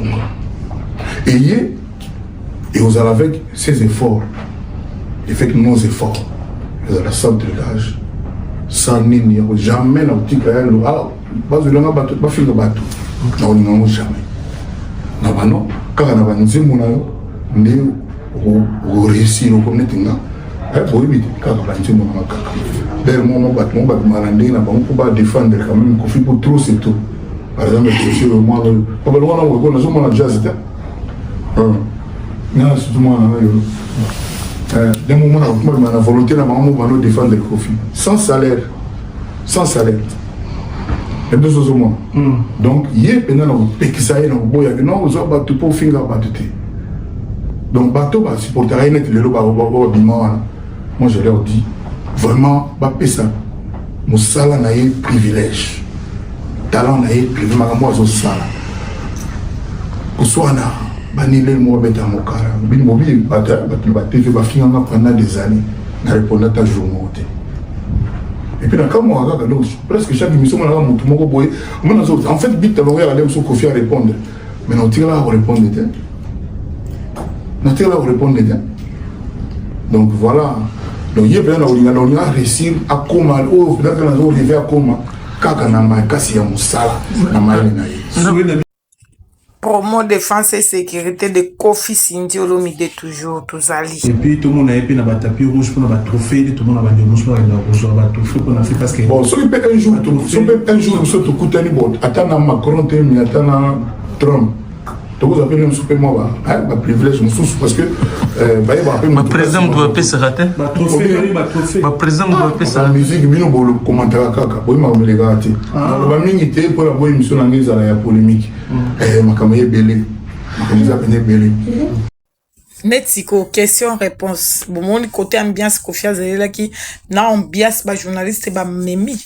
et vous allez avec ses efforts et fait nos efforts vous allez ça de l'âge sans ni jamais na petit cahier ah pas de l'anga bateau pas finir bateau non non jamais non quand on a nzimu na yo ndi o réussir comme netinga pour éviter quand on a nzimu na kaka d'ailleurs mon bat malandi na ba pour défendre quand même conflit pour trop c'est tout par exemple sur le moi pas loin na on a zo mon jazz c'était non c'est tout moi d'un moment on a volonté na maman va nous défendre le conflit sans salaire et deux autres mois donc hier pendant le pékisaï na boya non vous avez tout pour finir battu donc bateau va supporter rien net le moi je leur dis vraiment pas ça musala na yé privilège talent na yé privilège moi zo sala kuswana banile mo beta mokara bin mobi bata TV ba finga pendant des années na répondre ta journée. Et puis, quand on regarde, presque chaque émission, on a un mot boy. En fait, vite, on va aller sur Kofi à répondre. Mais on tire là à répondre. Donc voilà. Donc, il y a bien on a réussi à comment, peut-être qu'on a arrivé à comment, quand on a mal cassé à Moussala, on a mal. Promo défense et sécurité de Kofi Sindi Olomide toujours tous ali. Et puis tout le monde a épé na tapis rouge pour na trophée, tout le monde a des mouches pour na recevoir trophée pour na fait parce que bon, si on peut un jour sur tout coûter bon, attends Macron mais attends Trump. Donc vous appelez même super moi ba privilège parce que ma président doit payer ça raté. Ma président doit payer ça. La musique bino bolo commentaire kaka boy ma me legati. Ba mingi te pour la boy émission na ngeza la polémique. Makamaye belé. Makamaye belé. Netiko question réponse. Bon mon côté ambiance Kofia Zelela qui na ambiance ba journaliste ba memi.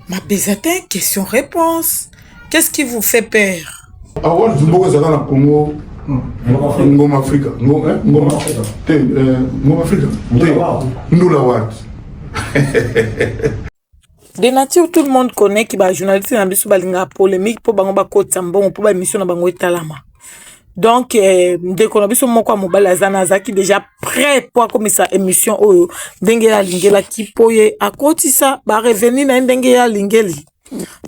Ma besatin question réponse. Qu'est-ce qui vous fait peur? Ah ouais, je vois ça dans le Congo, Ngoma Africa, Ngoma Africa, nous la voir. De nature, tout le monde connaît qui va journaliste na biso balinga polémique pour bango ba kota mbongo pour ba émission na bango etalama. Donc dès qu'on a biso moko mobile azana zaki déjà prêt pour comme ça émission oyo ndenge ya lingela kipoye akotisa ba revenir na ndenge ya lingeli.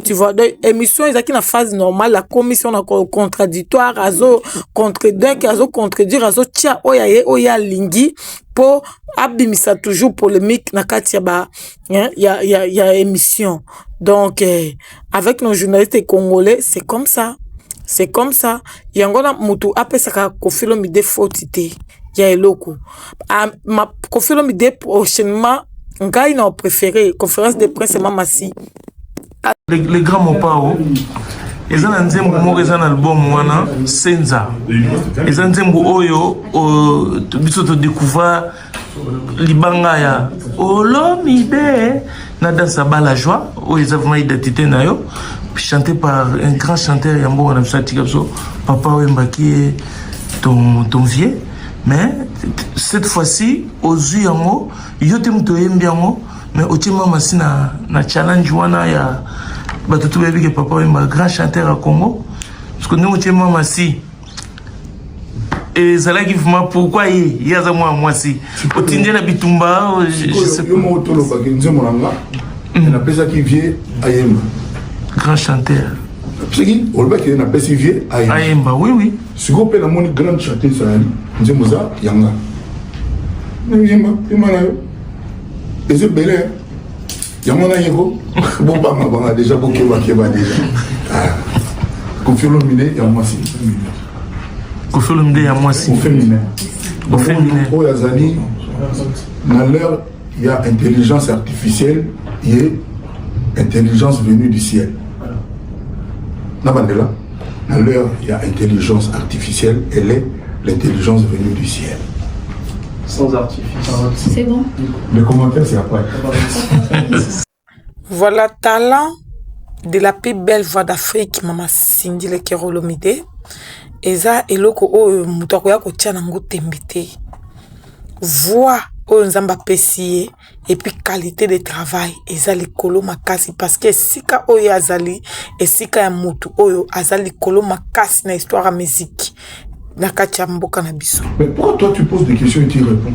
Tu vois, donc, émission, ils ont une phase normale, la commission a contradictoire, azo contredire, azo contredire, azo tia, oya lingi, pour abimisa toujours polémique, na katia ba, ya émission. Donc, avec nos journalistes congolais, c'est comme ça. C'est comme ça. Yangona mutu ape saka Koffi Olomide fautité. Ya eloko. Ma Koffi Olomide prochainement, ngai na préféré, conférence de presse Mamasi. Les grands mopao, ils ont un zémo moko, ils ont un album wana Senza. Ils ont un zémo oyo, biso to découvert libanga ya Olomide na dansa bala joie, où ils avaient identité na yo, chanté par un grand chanteur yambo wana msati kapso, Papa Wembaki ton vieux. Mais cette fois-ci, aux yeux yango, yote mto yembiango. Mais au Tima Massi na challenge wana ya batutu bebi que Papa Wemba grand chanteur à Congo parce que nous au Tima Massi Et ça là qui vraiment pourquoi il y a ça moi si au tindé na bitumba je sais pas mo tolo ba kenze monanga na pesa qui vient ayemba grand chanteur c'est qui on va qui na pesa qui vient ayemba oui si ko pe na moni grand chanteur ça nze moza yanga ayemba imana yo et c'est belé yamona yego bon ba déjà boké ba déjà Koffi Olomide ya mwasi Koffi Olomide ya mwasi au féminin au yazali dans l'heure il y a intelligence artificielle et intelligence venue du ciel Nabandela dans l'heure il y a intelligence artificielle elle est l'intelligence venue du ciel Sans artifice. C'est bon. les commentaires c'est après Voilà, talent de la plus belle voix d'Afrique, Mama Cindy Lekero Olomide. Eza eloko oyo mutu akoya kotia nango tembe te. Voix oyo nzamba pesi et puis qualité de travail eza likolo makasi parce que sika oyo azali esika ya mutu oyo azali likolo makasi na histoire ya musique na kati ya mboka na biso. Mais pourquoi toi tu poses des questions et tu réponds?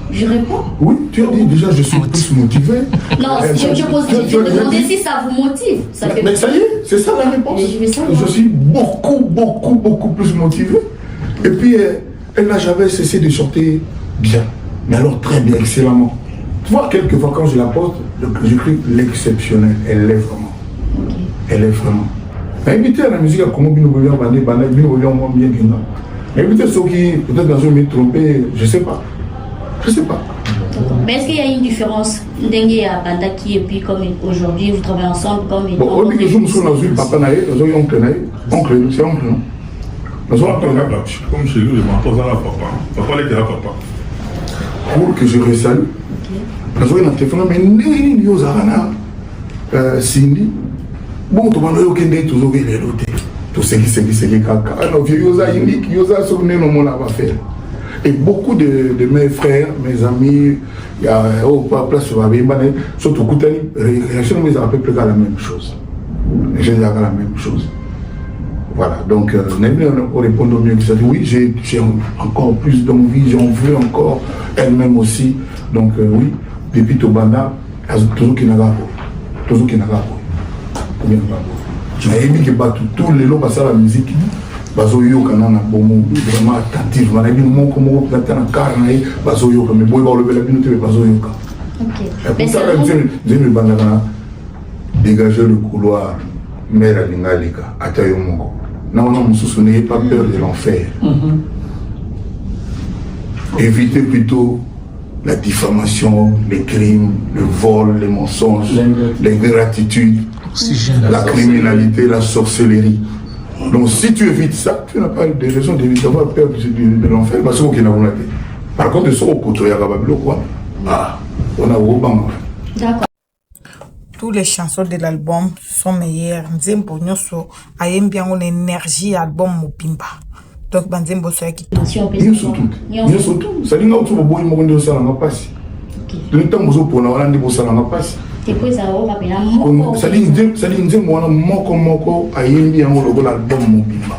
Je réponds. Oui, tu as dit déjà je suis plus motivé. Non, je demandais si ça vous motive. Ça fait mais ça y est, c'est ça la réponse. Je suis beaucoup plus motivé. Et puis, elle n'a jamais cessé de chanter bien. Mais alors très bien, excellemment. Tu vois, quelquefois quand je la pose, j'écris l'exceptionnel. Elle l'est vraiment. Okay. Elle est vraiment. Mais évitez la musique à comment bien évitez ceux qui, peut-être dans me tromper, je ne sais pas. Je sais pas. Mais est-ce qu'il y a une différence d'Engue à Bandaki et puis comme aujourd'hui vous travaillez ensemble comme bon, on dit que je me suis dans une papa naïe, dans un oncle naïe, oncle, c'est oncle, non? Dans un oncle naïe. Comme chez lui, je m'en pose à la papa. Papa était là, papa. Pour que je resalue. Dans un téléphone, mais ni yo zarana, Cindy. Bon, tu m'as dit que tu as oublié les lotés. Tout ce qui caca. Alors, yosa indique, yosa souvenir au monde à faire. Et beaucoup de mes frères, mes amis, il y a place sur la Bimbane, surtout Koutani, réaction mais à peu près la même chose. J'ai la même chose. Voilà, donc on répond au mieux que ça. Oui, j'ai encore plus d'envie, j'en veux encore, elle-même aussi. Donc oui, depuis Tobanda, toujours qui n'a pas. Toujours qui n'a pas. Combien de pas. J'ai aimé que tous les lots passent à la musique. Bazoyo kanana bomo vraiment attentif mana bi mo ko mo platana carna e bazoyo ko me boy ba le bela minute be bazoyo ka. OK. Mais ça je bandana dégager le couloir mère lingalika atayo moko. Na on mususu n'ayez pas peur de l'enfer. Évitez plutôt la diffamation, les crimes, le vol, les mensonges, l'ingratitude, la criminalité, la sorcellerie. Donc si tu évites ça, tu n'as pas de raison d'avoir peur de l'enfer. Parce qu'on a par contre, ce qu'on on a au D'accord. Toutes les chansons de l'album sont meilleures. Nzembo nyoso ayem bien une énergie album mopimba. Donc banzembo so yaki tout. Bien surtout. Ça dit non tu boy mo ndo ça na passe. De temps bozo pona wala ndi bosa na passe. Ça dit nzembo wana moko ayembi yango logo l'album mopimba.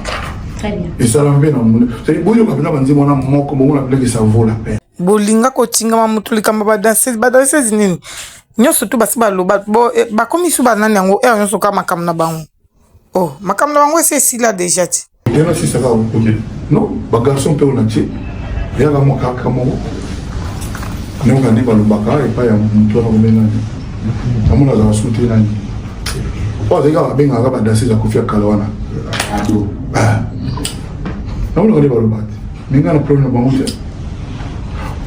Très bien. Et ça l'envie na monde. Ça dit boyo kapena banzembo wana moko mo na que ça vaut la peine. Bolinga ko tinga mutulika ba danser nini. Nyoso tu basi baloba bo bakomi su banani yango nyoso ka makam na bango. Oh, makam na bango c'est si là déjà. Il y a aussi ça va OK. Non, ba garçon pe on a tché. Il y a mo kaka mo. Non quand ba lobaka et pas ya mutu na komena. Amona za soutenir nani. Oh, les gars benga ba danser za Koffi Kalwana. Ah. Non on ba lobaka. Minga na problème bango tché.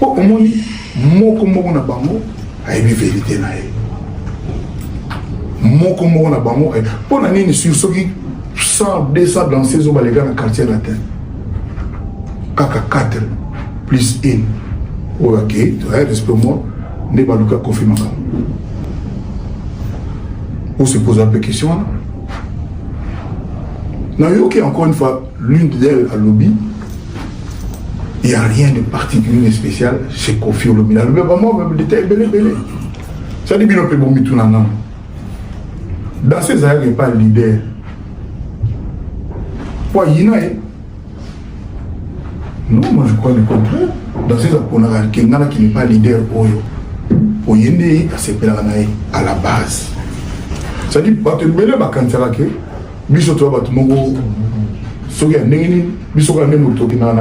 Oh, omoni moko na bango. Aïe vérité na ye moko na bango pour la nini sur ceux qui 100 200 dans ces eaux les gars dans quartier latin kaka 4 plus 1 OK tu as respect moi ne baluka confirme ça on se pose un peu question là OK encore une fois l'une d'elles à lobby il n'y a rien de particulier et spécial chez Koffi Olomide. Le vraiment, même détail belé. Ça dit bien, on peut bomber tout l'an. Dans ces années, il n'y a pas de leader. Pourquoi il y en a Non, moi je crois le contraire. Dans ces apôtres, quelqu'un qui n'est pas leader, au yende, c'est à la base. C'est-à-dire, tu me mets ma cantera que, biso toi, tu m'as dit, soki ya ndenge nini biso kala ndenge motoki na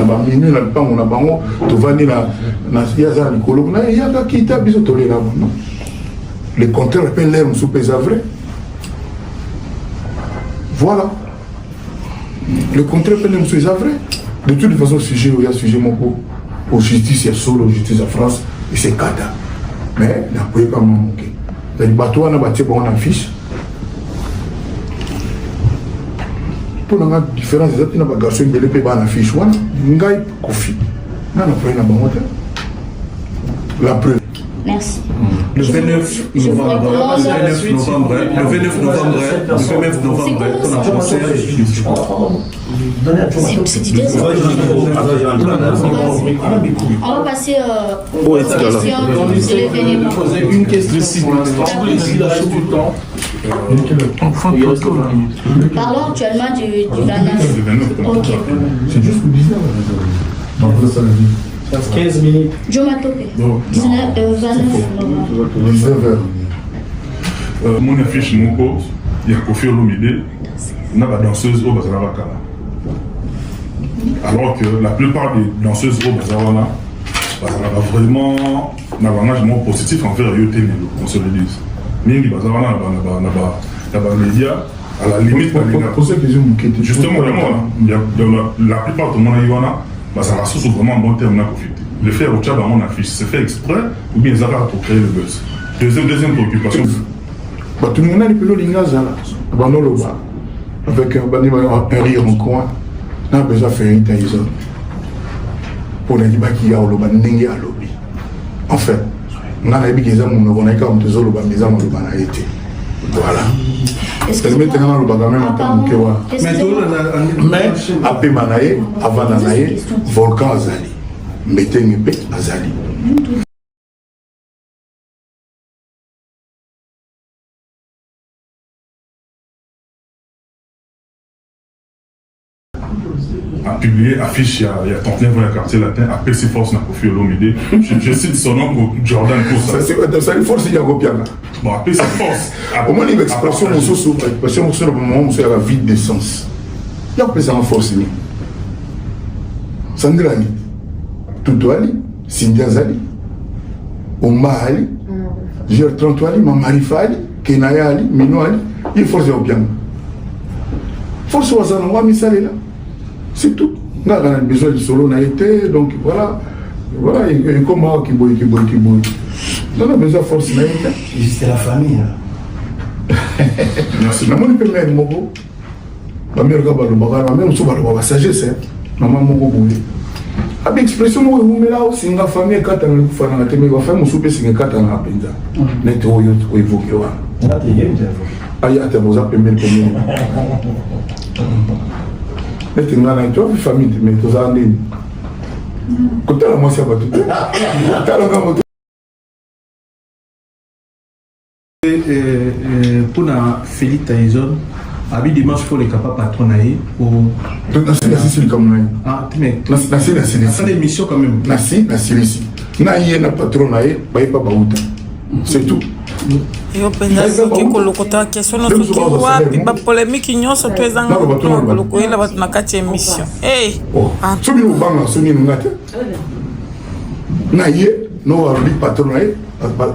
baminu na lipango na bango tovandi na yaza na likolo na yaka kita biso tolela non le contraire peut l'air mosusu mpe eza vrai voilà le contraire peut l'air mosusu eza vrai de toute façon sujet oyo ya sujet moko au justice ya solo justice ya France et c'est kata mais nakoyeba mwa moke zali bato wana batie bango na fiche pour la différence des autres, les garçons qui ont une fiche, ils ont Kofi. La preuve. Merci. Le 29 novembre, on a commencé. C'est idée. On va passer aux questions. Une question. Parlons actuellement du 29. Ok. C'est juste pour dire. Donc, ça la vie. 15 minutes. Jomatopé. 29 novembre. 19 heures. Mon affiche moko, il y a Kofi Olomide, na ba danseuse au Bazala Bakala. Alors que la plupart des danseuses au Bazala Bazala vraiment n'a pas un engagement positif envers Yoté Nelo, on se le dise. Mingi Bazala n'a pas média, à la limite, justement, la plupart de mon aïwana, ça la source vraiment un bon terme na Kofi. Le faire au Tchad dans mon affiche, c'est fait exprès ou bien ça va pour créer le buzz. Deuxième préoccupation. Tout le monde a les pélos l'ingazala. Avec un rire en coin, on a besoin de faire une taïson. Pour les gens qui ont le banding à l'obli. En fait, on a dit que les gens ont été comme des autres, les gens ont été. Voilà. C'est maintenant le bagage même en tant que quoi. Mais après Manaye, avant Nanaye, volcan Azali. Mettez une paix Azali. A publié affiche il y a 39 ans, il y a quartier latin, appelle ses forces na Kofi Olomide. Je cite son nom, Jordan Koussa. Ça une force, il y a Gopiana. Bon, appelle ses forces. Au moins, il y a expression, l'expression, au moment où il y a la vide d'essence. Il y a ça en force. Sandrani, Toutoali, Cindia Zali, Oma Ali, Gertran Ali, Mamarifa Ali, Kenaya Ali, Mino Ali, il faut force au piano. Force au Zan, on va mis là. C'est tout. On a besoin de solo, on a été, donc voilà. Voilà, il y a comment qui bouille. On a besoin de force, on a été. C'est la famille. Merci. Maman, il peut mettre mon beau. Ma mère, ma mère, on va sagesse. Maman, mon beau. Avec expression, vous mettez là aussi, la famille, quand on a fait un thème, on va faire mon souper, c'est un cas dans la pinza. Net au évoqué. Aïe, tu as appelé mes communes. Tu as une famille, mais tu as un nez. Quand tu as la moitié, tu as le pour la Félix Taïzon, avec des marches pour les capables patronailler pour. Ah, mais. C'est des missions quand même. C'est tout. Yo mpenza soki kolokota question no soki wapi bapolémique nyonso to ezanga kolokoyela bato na kati ya émission soki obanga soki ninga te na ye no walobi patron na ye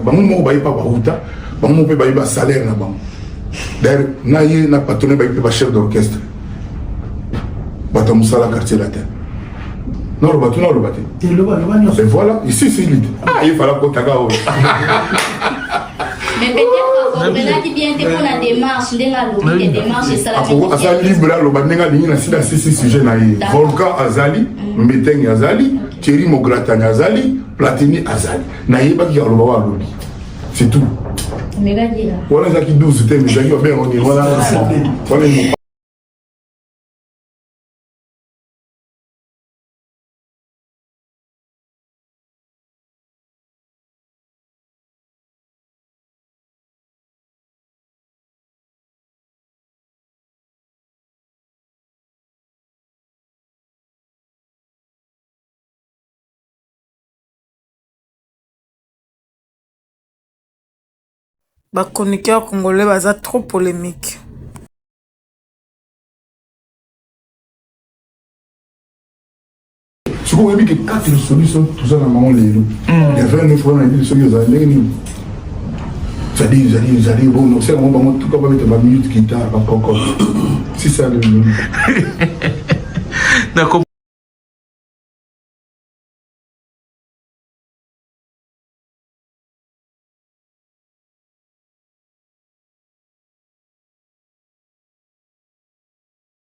bango moko bayebi mpa bauta bango moko mpe bayebi basalaire na bango d'ailleurs na ye na patron na ye bayebi mpe bachef d'orchestre bato ya mosala quartier latin naloba te naloba te voilà ici c'est lite il fala kotaka oyo. Mais peut-être maintenant qui vient de la démarche, de la démarche et ça la Azali libre là, le bandinga ligne na sida six sujets na ye. Volcan Azali, Mbeteng Azali, Thierry Mogratani Azali, Platini Azali. Na ye ba ki ya loba wa lobi. C'est tout. Mais va dire. Voilà ça qui 12 c'était mais j'ai bien on est voilà. Chroniqueurs congolais baza trop polémique. Si vous voyez que 4 solutions, tout ça dans le monde, il y a 29 fois, on a dit que ça dit, bon, non, c'est un moment, tout comme avec ma minute guitare, pas encore. Si ça le. D'accord.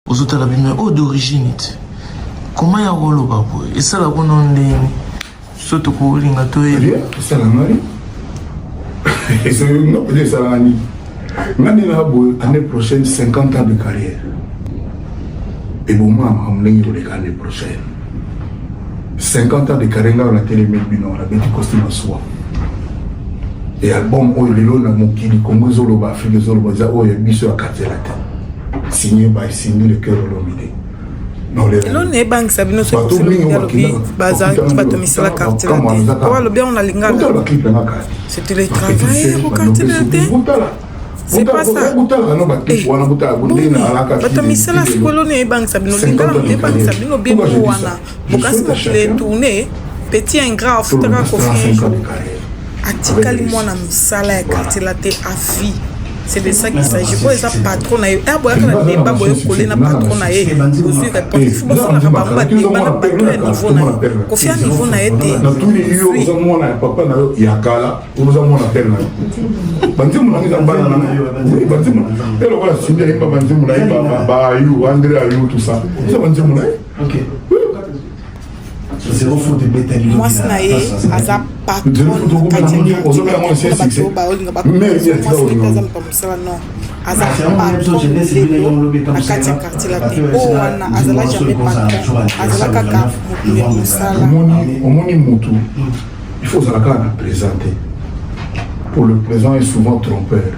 Aux autres, la d'origine. Comment il y a un rôle et ça, la bonne ondée, surtout pour les gâteaux. C'est la mari. Et c'est non, peut-être ça la nuit. L'année prochaine, 50 ans de carrière. Et bon, moi, je vais vous l'année prochaine. 50 ans de carrière, on a télé, on a mis du costume à soi. Et album, on a mon qui dit Congo Zolo, Afrique Zolo, on a mis sur la carte de la tête. Signé par signé le cœur de l'homme. Elo ne bank sabino so ko lobi baza bato misala carte la te ko lo bien on a lingala c'était le travail au carte la te c'est pas ça bato misala sikolo ne bank sabino lingala ne bank sabino bien wana bokasi mo kile tourner petit ingrat futaka ko fi atikali mwana misala ya carte la te à vie. C'est de ça qu'il s'agit. Pour les patrons, il y a un débat pour coller na patron na e. Vous suivez répondre. Il faut que ça na ba débat na patron à niveau na. Kofi à niveau na été. Na tous les yo aux amons na papa na ya kala, aux amons na terre na. Bandimu na ngi bana na. Bandimu. Et le voilà simbi ya bandimu na ba you André you tout ça. Ça bandimu na. OK. C'est au fond de bétail. Moi c'est naé aza patron katinga. Mais il y a ça comme ça non. Aza patron na katinga quartier la te. Oh wana azala jamais patron. Azala kaka musala. Omoni mutu. Il faut ça la présenter. Pour le présent est souvent trompeur.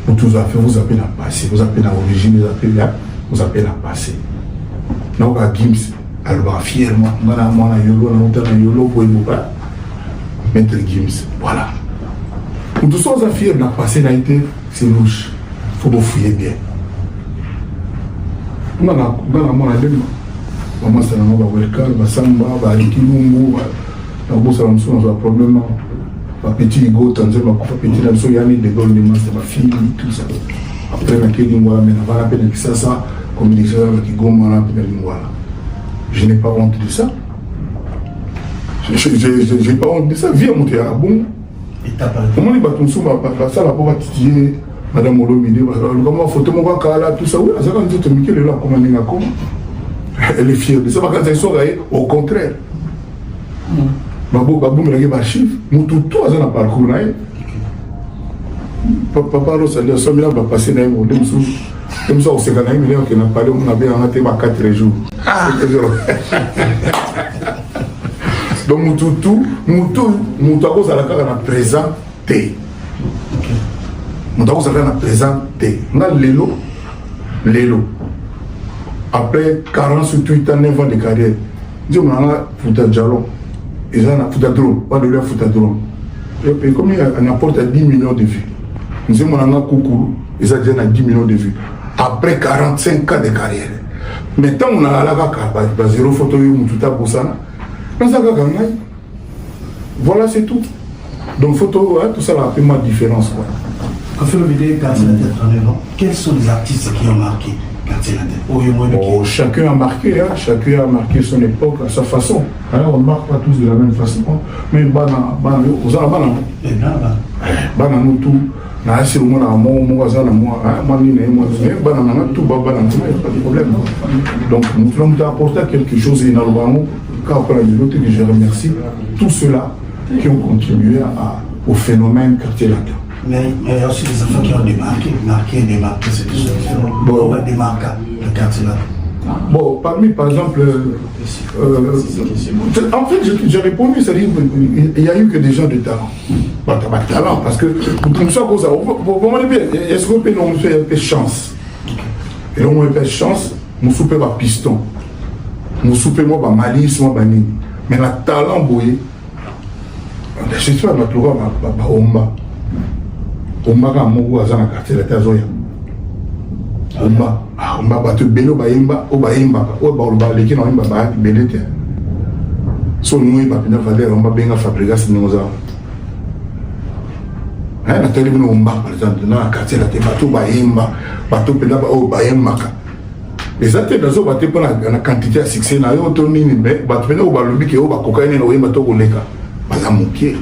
Pour tous affaires, vous appelez la passé, vous appelez l'origine, vous appelez la passé. Donc à Gims, alors fièrement, moi yolo Maître Gims, voilà. Pour tous ceux qui fiers, la passé n'a été, c'est louche. Il faut vous fouiller bien. Dans la maman, maman c'est la maman, welcome, samba, barikilumbu, la bourse à l'amsou, on a un problème. Petit ego, tanzé, petit l'amsou, yanni, des gold, des masses, ma fille, tout ça. Après, ma kéli, moi, mais on va rappeler que ça, comme il disait, avec Goma, voilà. Je n'ai pas honte de ça. Je n'ai pas honte de ça. Viens monter à bon. Comment les bâtons sont ça, la pauvre titiller, Madame Olomide, comment photo, mon gars, tout ça, oui, ça quand tu te dis qu'elle est là, comment elle est fière de ça. Quand elle sort, au contraire. Babou, me l'a dit, ma chiffre, mon tout, toi, ça n'a pas le coup, papa, Rosa, il y a 100 000 ans, va passer dans mon dessous. Comme ça, on s'est gagné 1 million qui n'a pas de on a bien raté 4 jours. Donc, mon tago, ça l'a présenté. Mon tago, ça l'a présenté. On a l'élo. Après 40 sur 8 ans, 9 ans de carrière, on a foutu jalon. Ils ont foutu drone. Pas de leur foutu drone. Et comme il apporte 10 millions de vues. Nous avons un coucou. Ils ont déjà 10 millions de vues. Après 45 ans de carrière. Maintenant, on a la zéro photo, tout à Boussana. Voilà, c'est tout. Donc, photo, tout ça, a fait ma différence. Quand on fait le vidéo, quels sont les artistes qui ont marqué chacun a marqué, hein? Chacun a marqué son époque à sa façon. Alors, on ne marque pas tous de la même façon. Mais nous tout. Si on a donc nous allons apporter quelque chose et je remercie tous ceux-là qui ont contribué au phénomène quartier latin. Mais il y a aussi des enfants qui ont démarqué, c'est tout ça. On va démarquer le quartier latin. Bon, parmi, par exemple, en fait, j'ai répondu, c'est-à-dire qu'il n'y a eu que des gens de talent. Pas de talent, parce que, comme ça, est-ce qu'on peut nous faire un peu de chance? Et là, on peut faire chance, nous soupez pas piston. Nous soupez moi, malice, moi, banini. Mais le talent, boy, je suis pas matouga ba omba ka moko azana quartier la tazoya omba ba te belo ba yemba o ba leki na yemba ba belete so nous ba pina valeur omba benga fabrica sinoza na tele bino omba par exemple na quartier la te bato ba yemba bato pena ba o ba yemba les athées dans ce bateau pour la quantité de succès na yo to nini mais bato pena o ba lobi ke o ba cocaïne na yemba to koleka baza mokie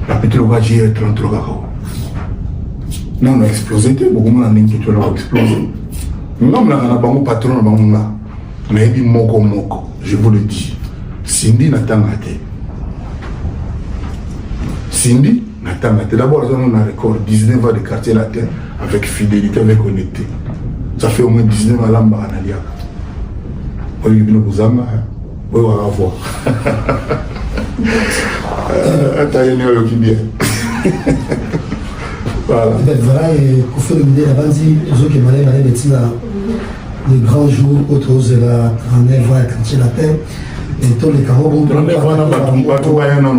la petite logage est 33 garo. Non, on a explosé, beaucoup de gens ont explosé. Nous avons un patron, on a dit moko, je vous le dis. Cindy n'a pas été. Cindy n'a pas été. D'abord, on a un record 19 ans de quartier latin avec fidélité, avec honnêteté. Ça fait au moins 19 ans à l'amba en Aliak. On est venu vous amener, on va voir. Attends, qui bien. Voilà. Voilà, et pour faire l'idée, la bande dit, ceux qui m'allaient les grands jours autour de la grande voie quartier latin, et tous les carreaux vont prendre.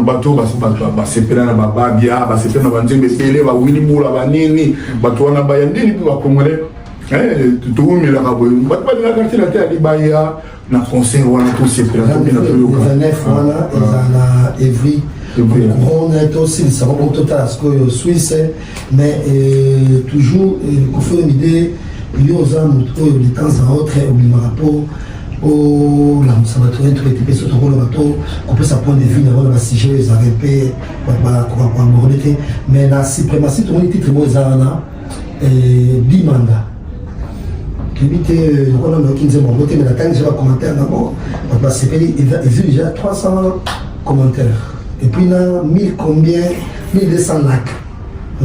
Bateau, c'est plein de babia, c'est plein de bandes, c'est ba Willy Moula, banini, bateau na bayandini pour la congolais. Tout le monde a pas de la quartier latin, il y a un concert, tout c'est plein de 29 voilà, et Evry. On est aussi, ça va au total, ce que Suisse, mais toujours, qu'on fait une idée, il y a de temps à autre, au Mimarapo, au l'Observatoire, tout était sur le bateau, qu'on peut s'apprendre des vues, d'avoir la CG, les AVP, mais la suprématie, tout le monde était très beau, ils ont 10 mandats. On a qui disait, bon, mais la canne, j'ai un commentaire d'abord, il a déjà 300 commentaires. Et puis là, 1000 combien 1200 lacs.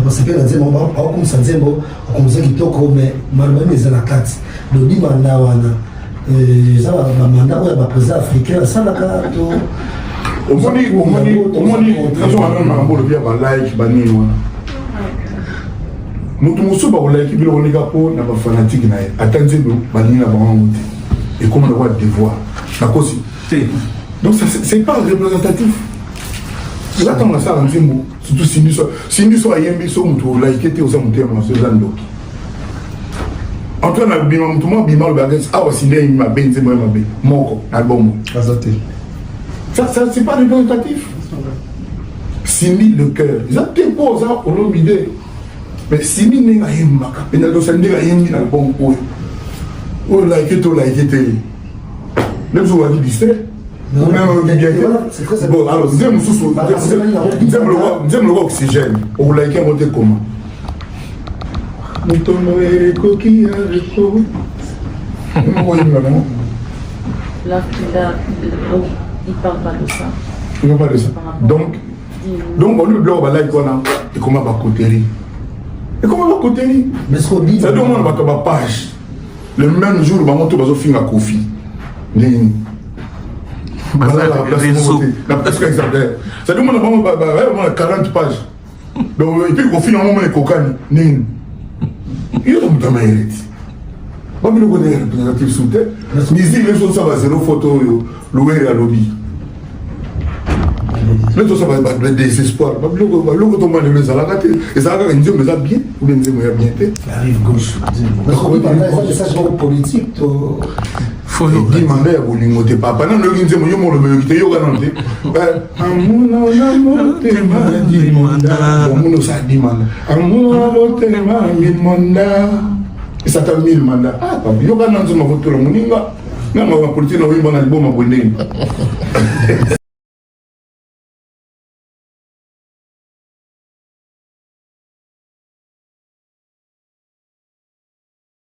Parce que là, on va pas comme ça, on comme ça qui toque, mais malheureusement, ils ont la carte. Le 10 mandats, ça va, le mandat, le président africain, ça la carte. Au moins, donc c'est pas représentatif. Là, on a ça en Zimbo, surtout Cindy soit Yembi, soit Moutou, là, qui était aux amonteurs, moi, c'est Zando. Antoine a bien Moutouma, Bimal Bagage, ah, Cindy, ma benze, moi, ma bé, Moko, album. Ça, c'est pas représentatif. Cindy, le cœur. Ils ont des poses, hein, pour l'homme idée. Mais Cindy n'est pas Yemba, et n'a pas Yembi, n'a pas Yembi. Oh, là, qui est là, qui était. Même si on a dit distrait. Non, bon, alors, nous aimons le oxygène. On l'a écrit monter comment? Nous tombons les coquilles avec l'eau. Là, il parle pas de ça. Il ne parle pas de ça. Donc, on lui bloque là, et comment va côté. Et comment va côté? Mais ce qu'on dit, ça demande ma page. Le même jour, on va monter au film à Kofi. La presse exemplaire. Ça demande 40 pages. Donc, et puis, au final, on a un cocagne. Il y a un peu de mérite. Pas de représentatif sous terre. Mais si les choses sont à zéro photo, louer à lobby. Les choses sont à désespoir. Et ça va bien, ou bien bien. Arrive gauche. Parce qu'on parle de message politique. Demandez à vous l'imoter pas. Pendant le guinze, moi, je me dis, yo ganante. Amour, amour, tema, dimanda. Amour, ça demande. Amour, amour, tema, 1000 mandats. Et ça t'a 1000 mandats. Ah, yo ganante, ma voiture, mon inga. Non, ma politique, non, oui, mon album, ma bonne.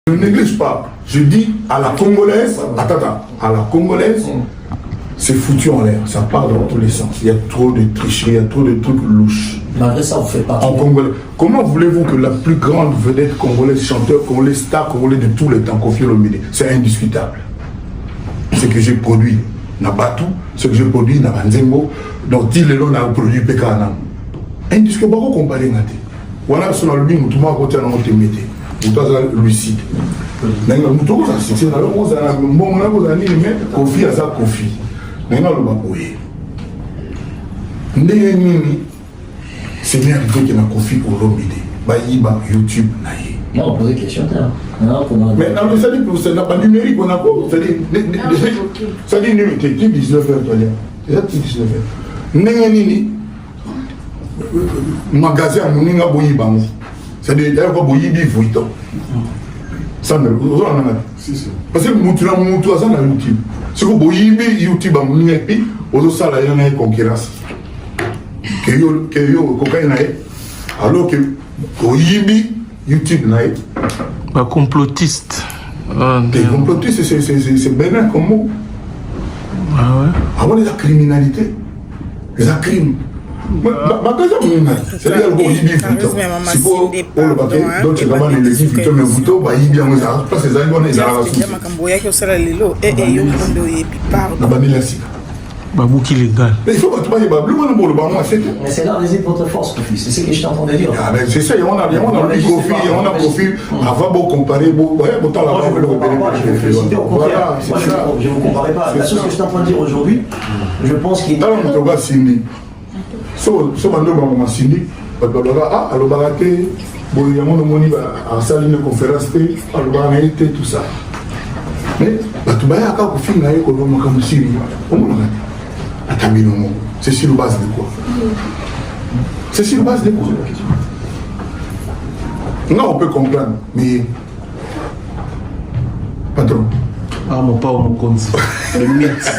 Je ne néglige pas. Je dis à la Congolaise, à la Congolaise, c'est foutu en l'air. Ça part dans tous les sens. Il y a trop de tricheries, il y a trop de trucs louches. Malgré ça, on fait pas. En Congolais. Comment voulez-vous que la plus grande vedette congolaise, chanteur congolais, star congolais de tous les temps, Koffi Olomide, c'est indiscutable. Ce que j'ai produit, Nabatou, ce que j'ai produit, Nabanzembo, donc il est là, on a produit Pekana. Indiscutable, pourquoi comparer Nate? Voilà, sur le bin, tout le monde a côté dans notre métier. Tout ça lucide. Mais nous tous ça c'est là on a bon on a Kofi à ça Kofi. Mais non le baboyer. ndenge nini Seigneur arrivé que na Kofi Olomide bayiba YouTube na ye. Non, on pose des questions. Mais non, ça dit que c'est pas numérique, on a quoi? Ça dit numérique, tu 19h, toi, c'est ça, tu 19h. Ndenge nini magasin moninga boyiba ngo. Ça dit d'ailleurs boyibi vuito. Ça ne vous en avez. Parce que mutu na mutu ça na YouTube. C'est que boyibi YouTube moninga pi ozo sala yana concurrence. Que yo cocaïne alors que boyibi YouTube naïf. Pas complotiste. Des complotistes, c'est bénin comme mot. Ah ouais. Avant les criminalités, les crimes. C'est-à-dire que boyibi vuto. Si pour le bateau, donc tu vas les équipes vuto mais vuto boyibi en ça. Parce que ça doit les arabes. Makamboya qui osala lelo yo kondo yebi pardon. Na banila sika. Babouki légal. Mais il faut que tu vas y babler, mais c'est là réside votre force, Kofi. C'est ce que je t'entendais dire. Ah, mais c'est ça, on a Kofi, avant de comparer, je ne vous comparais pas. La chose que je suis en train de dire aujourd'hui, je pense qu'il y a. tout ça. Mais tu vas y avoir un film, c'est sur la base de quoi? C'est sur la base de quoi? Non, on peut comprendre, mais... Patron. Ah, mon pas mon compte. Le mythe.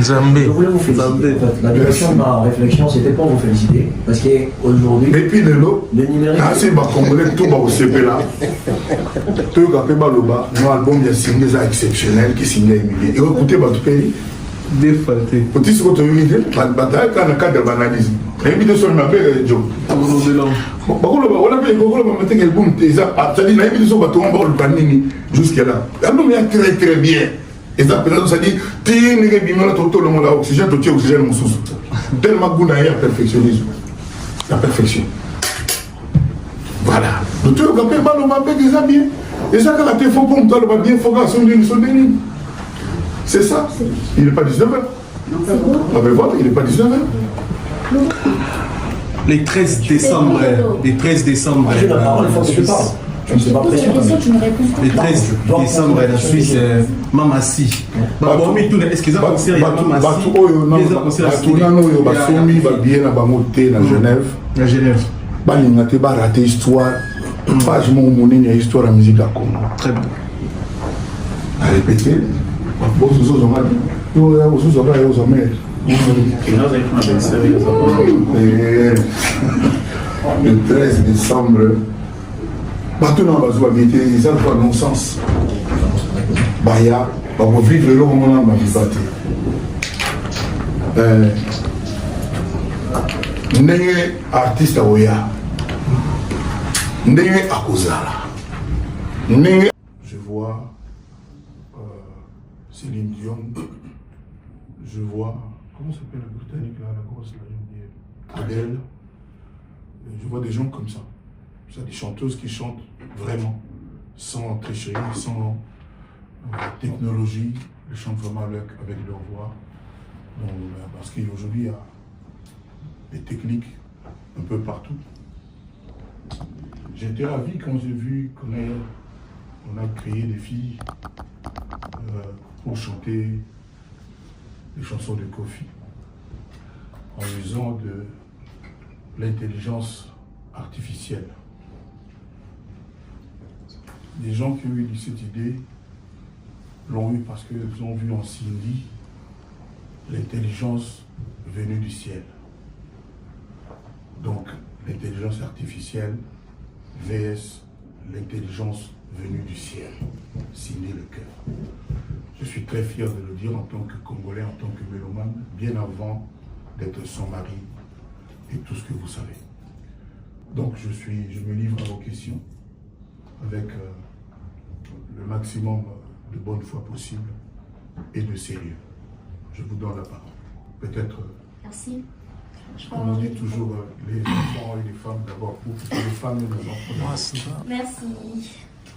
Je voulais vous féliciter. La direction de ma réflexion, c'était pour vous féliciter. Parce qu'aujourd'hui, et puis le numérique. Ah, c'est ma congolais, tout va au CP là. Tout le monde a un album de signé exceptionnel qui signe Emilien. Et écoutez, votre pays. Défalté. Petit ce que tu as vu, bataille dans le cadre de l'analyse. Invité sur ma belle Joe. On a fait le boom, c'est-à-dire l'invité sur le panini jusqu'à là. L'album est très très bien. Et ça dit, tu es tout le monde à oxygène, tu es oxygène mon sous. Tellement goût à perfectionnisme. La perfection. Voilà. Le truc, on peut pas le mapper déjà bien. Et ça, quand tu es faux pour toi, le bien, il faut que son déni. C'est ça. Il n'est pas 19h. Ah ben voilà, il n'est pas 19h. Les 13 décembre. Les 13 décembre. Je la parole, il faut que je parle. Je ne sais pas pression. Les 13 décembre, la Suisse, Mamassi. Est-ce qu'ils ont pensé à Mamassi? À Genève. Il a raté l'histoire. Pas je m'en histoire de la musique à Congo. Très bien. À répéter. Le 13 décembre, partout dans la habité, ils ont pas non-sens. Baya, on va vivre le moment dans la Ndenge artiste à Oya, Ndenge à Kozala, Ndenge. Je vois Céline Dion, je vois, comment s'appelle la Britannique là, la grosse, là, Adèle. Je vois des gens comme ça. C'est des chanteuses qui chantent vraiment, sans tricherie, sans technologie. Elles chantent vraiment avec leur voix. Donc, parce qu'aujourd'hui, il y a des techniques un peu partout. J'étais ravi quand j'ai vu qu'on a créé des filles pour chanter les chansons de Kofi en usant de l'intelligence artificielle. Les gens qui ont eu cette idée l'ont eu parce qu'ils ont vu en Cindy l'intelligence venue du ciel. Donc l'intelligence artificielle vs l'intelligence venue du ciel. Cindy le cœur. Je suis très fier de le dire en tant que Congolais, en tant que mélomane, bien avant d'être son mari et tout ce que vous savez. Donc je me livre à vos questions avec le maximum de bonne foi possible et de sérieux. Je vous donne la parole. Peut-être, merci. Comme on dit toujours, les enfants et les femmes d'abord, pour les femmes et les enfants. Merci.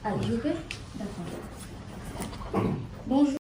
Allez, je peux? D'accord. Bonjour.